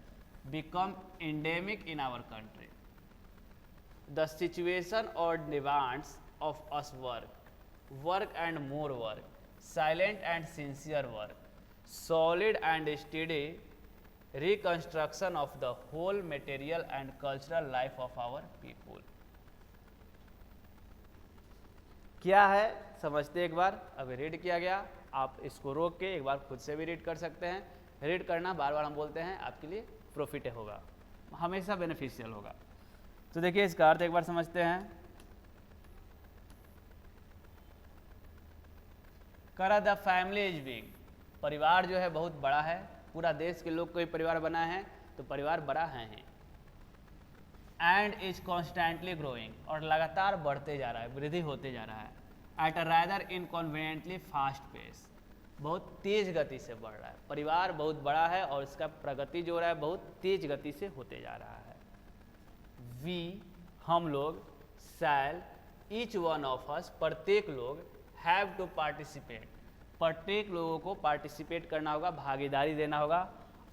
become endemic in our country. The situation or demands of us work and more work, silent and sincere work, solid and steady reconstruction of the whole material and cultural life of our people. क्या है समझते एक बार। अभी read किया गया, आप इसको रोक के एक बार खुद से भी रीड कर सकते हैं। रीड करना बार बार हम बोलते हैं आपके लिए प्रॉफिट होगा, हमेशा बेनिफिशियल होगा। तो देखिए इसका अर्थ एक बार समझते हैं। करा द फैमिली इज बिग, परिवार जो है बहुत बड़ा है, पूरा देश के लोग कोई परिवार बना है तो परिवार बड़ा है। एंड इज कॉन्स्टेंटली ग्रोइंग, और लगातार बढ़ते जा रहा है, वृद्धि होते जा रहा है। At a rather inconveniently fast pace, बहुत तेज गति से बढ़ रहा है। परिवार बहुत बड़ा है और इसका प्रगति जो हो रहा है बहुत तेज गति से होते जा रहा है। वी, हम लोग, शैल, ईच वन ऑफ अस, प्रत्येक लोग, हैव टू पार्टिसिपेट, प्रत्येक लोगों को पार्टिसिपेट करना होगा, भागीदारी देना होगा,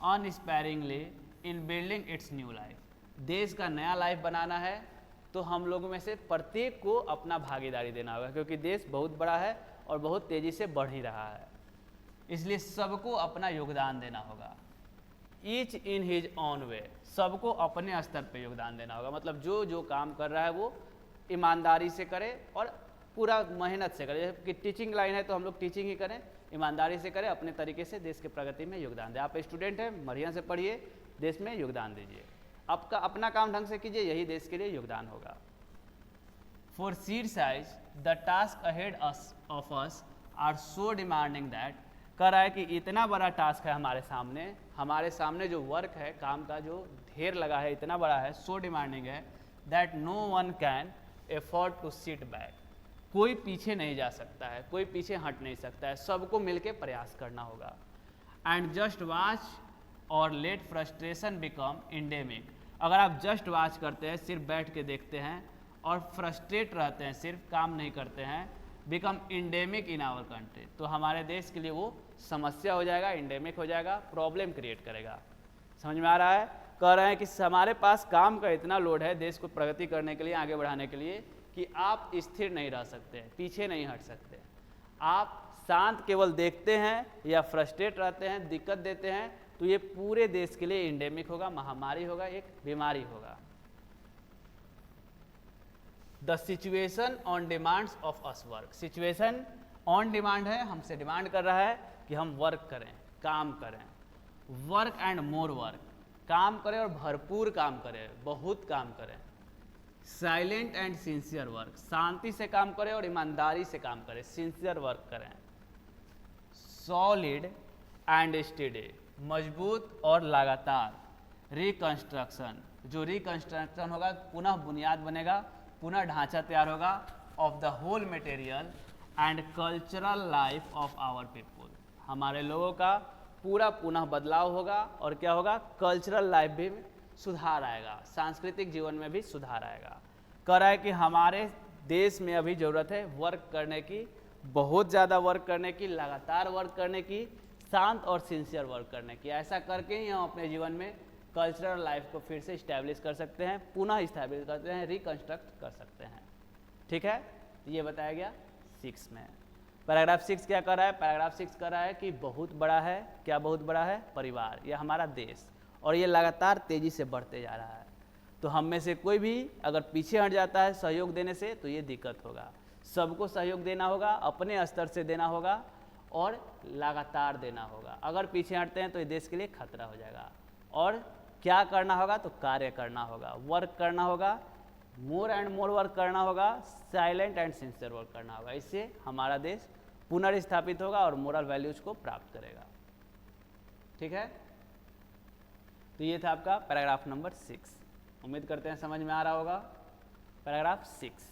unsparingly in building its new life, देश का नया लाइफ बनाना है तो हम लोगों में से प्रत्येक को अपना भागीदारी देना होगा, क्योंकि देश बहुत बड़ा है और बहुत तेज़ी से बढ़ ही रहा है, इसलिए सबको अपना योगदान देना होगा। Each in his on way, सबको अपने स्तर पे योगदान देना होगा। मतलब जो जो काम कर रहा है वो ईमानदारी से करे और पूरा मेहनत से करे। जैसे कि टीचिंग लाइन है तो हम लोग टीचिंग ही करें, ईमानदारी से करें, अपने तरीके से देश के प्रगति में योगदान दें। आप स्टूडेंट हैं, बढ़िया से पढ़िए, देश में योगदान दीजिए, आपका अपना काम ढंग से कीजिए, यही देश के लिए योगदान होगा। For seed size the task ahead of us are so demanding that, कह रहा है कि इतना बड़ा टास्क है हमारे सामने जो वर्क है, काम का जो ढेर लगा है इतना बड़ा है, सो डिमांडिंग है that no one can afford to sit back, कोई पीछे नहीं जा सकता है, कोई पीछे हट नहीं सकता है, सबको मिलके प्रयास करना होगा। एंड जस्ट वॉच और लेट फ्रस्ट्रेशन बिकम इंडेमिक, अगर आप जस्ट वॉच करते हैं, सिर्फ बैठ के देखते हैं और फ्रस्ट्रेट रहते हैं, सिर्फ काम नहीं करते हैं, become endemic in our country, तो हमारे देश के लिए वो समस्या हो जाएगा, इंडेमिक हो जाएगा, प्रॉब्लम क्रिएट करेगा। समझ में आ रहा है? कह रहे हैं कि हमारे पास काम का इतना लोड है देश को प्रगति करने के लिए, आगे बढ़ाने के लिए, कि आप स्थिर नहीं रह सकते, पीछे नहीं हट सकते। आप शांत केवल देखते हैं या फ्रस्ट्रेट रहते हैं, दिक्कत देते हैं, तो ये पूरे देश के लिए इंडेमिक होगा, महामारी होगा, एक बीमारी होगा। The situation on demands of us work, situation on demand है, हमसे डिमांड कर रहा है कि हम वर्क करें, काम करें। वर्क एंड मोर वर्क, काम करें और भरपूर काम करें, बहुत काम करें। साइलेंट एंड सिंसियर वर्क, शांति से काम करें और ईमानदारी से काम करें, सिंसियर वर्क करें। सॉलिड एंड स्टेडी, मजबूत और लगातार। रिकंस्ट्रक्शन, जो रिकंस्ट्रक्शन होगा, पुनः बुनियाद बनेगा, पुनः ढांचा तैयार होगा of the whole material and cultural life of our people, हमारे लोगों का पूरा पुनः बदलाव होगा और क्या होगा, कल्चरल लाइफ भी सुधार आएगा, सांस्कृतिक जीवन में भी सुधार आएगा। कह रहा है कि हमारे देश में अभी ज़रूरत है वर्क करने की, बहुत ज़्यादा वर्क करने की, लगातार वर्क करने की, शांत और सिंसियर वर्क करने की। ऐसा करके ही हम अपने जीवन में कल्चरल लाइफ को फिर से इस्टेब्लिश कर सकते हैं, पुनः इस्टेब्लिश करते हैं, रिकंस्ट्रक्ट कर सकते हैं। ठीक है, ये बताया गया 6 में। पैराग्राफ 6 क्या कर रहा है? पैराग्राफ 6 कर रहा है कि बहुत बड़ा है, क्या बहुत बड़ा है? परिवार, यह हमारा देश, और ये लगातार तेज़ी से बढ़ते जा रहा है। तो हम में से कोई भी अगर पीछे हट जाता है सहयोग देने से, तो ये दिक्कत होगा। सबको सहयोग देना होगा, अपने स्तर से देना होगा और लगातार देना होगा। अगर पीछे हटते हैं तो ये देश के लिए खतरा हो जाएगा। और क्या करना होगा? तो कार्य करना होगा, वर्क करना होगा, मोर एंड मोर वर्क करना होगा, साइलेंट एंड सिंसियर वर्क करना होगा। इससे हमारा देश पुनर्स्थापित होगा और मोरल वैल्यूज को प्राप्त करेगा। ठीक है, तो ये था आपका पैराग्राफ नंबर 6। उम्मीद करते हैं समझ में आ रहा होगा। पैराग्राफ 6,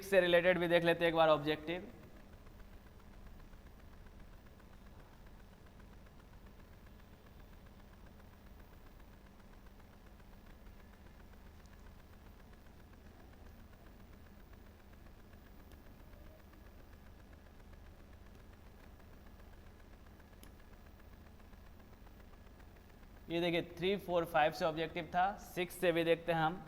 से रिलेटेड भी देख लेते हैं एक बार ऑब्जेक्टिव। ये देखिए 3, 4, 5 से ऑब्जेक्टिव था, 6 से भी देखते हैं हम।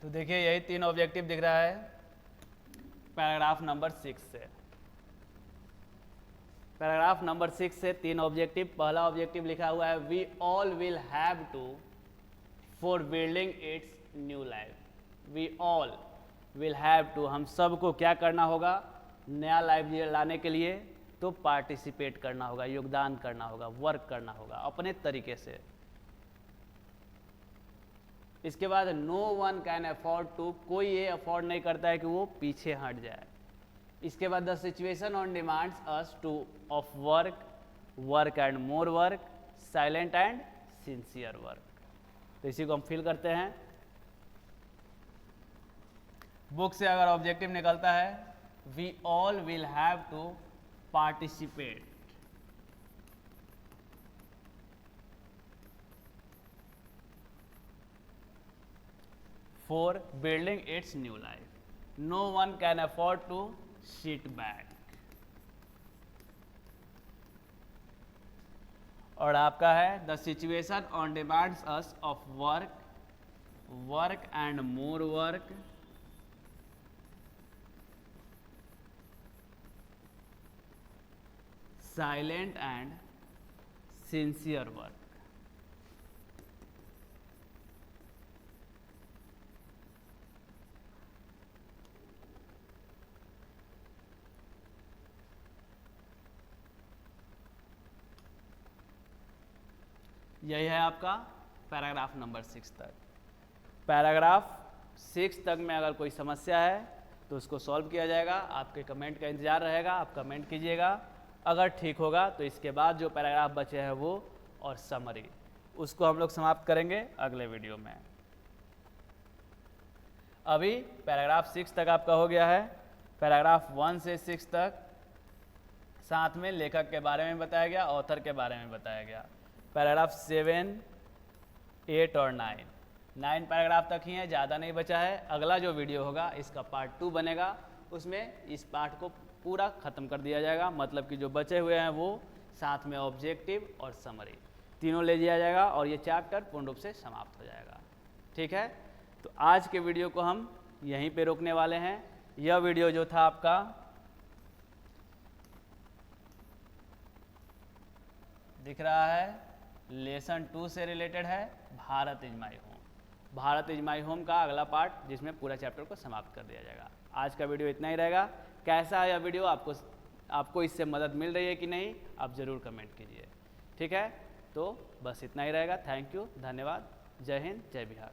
तो देखिए यही 3 ऑब्जेक्टिव दिख रहा है पैराग्राफ नंबर 6 से। पैराग्राफ नंबर 6 से 3 ऑब्जेक्टिव। पहला ऑब्जेक्टिव लिखा हुआ है we all will have to for building its new life. We all will have to, हम सबको क्या करना होगा नया लाइफ लाने के लिए, तो पार्टिसिपेट करना होगा, योगदान करना होगा, वर्क करना होगा अपने तरीके से। इसके बाद no one can afford to, कोई ये अफोर्ड नहीं करता है कि वो पीछे हट जाए। इसके बाद the situation on demands us two of work, work and more work, silent and sincere work. तो इसी को हम फिल करते हैं। बुक से अगर ऑब्जेक्टिव निकलता है we all will have to participate, for building its new life. No one can afford to sit back. और आपका है the situation on demands us of work, work and more work, silent and sincere work. यही है आपका paragraph number 6 तक। Paragraph 6 तक में अगर कोई समस्या है तो उसको सॉल्व किया जाएगा। आपके कमेंट का इंतजार रहेगा, आप कमेंट कीजिएगा। अगर ठीक होगा तो इसके बाद जो पैराग्राफ बचे हैं वो और समरी, उसको हम लोग समाप्त करेंगे अगले वीडियो में। अभी पैराग्राफ 6 तक आपका हो गया है। पैराग्राफ 1 से 6 तक साथ में लेखक के बारे में बताया गया, ऑथर के बारे में बताया गया। पैराग्राफ 7, 8 और 9 पैराग्राफ तक ही है, ज़्यादा नहीं बचा है। अगला जो वीडियो होगा इसका पार्ट 2 बनेगा, उसमें इस पार्ट को पूरा ख़त्म कर दिया जाएगा। मतलब कि जो बचे हुए हैं वो साथ में ऑब्जेक्टिव और समरी तीनों ले लिया जाएगा और ये चैप्टर पूर्ण रूप से समाप्त हो जाएगा। ठीक है, तो आज के वीडियो को हम यहीं पे रोकने वाले हैं। यह वीडियो जो था आपका दिख रहा है लेसन 2 से रिलेटेड है, Bharat is my home. Bharat is my home का अगला पार्ट जिसमें पूरा चैप्टर को समाप्त कर दिया जाएगा। आज का वीडियो इतना ही रहेगा। कैसा है यह वीडियो, आपको इससे मदद मिल रही है कि नहीं, आप ज़रूर कमेंट कीजिए। ठीक है, तो बस इतना ही रहेगा। थैंक यू, धन्यवाद। जय हिंद, जय बिहार।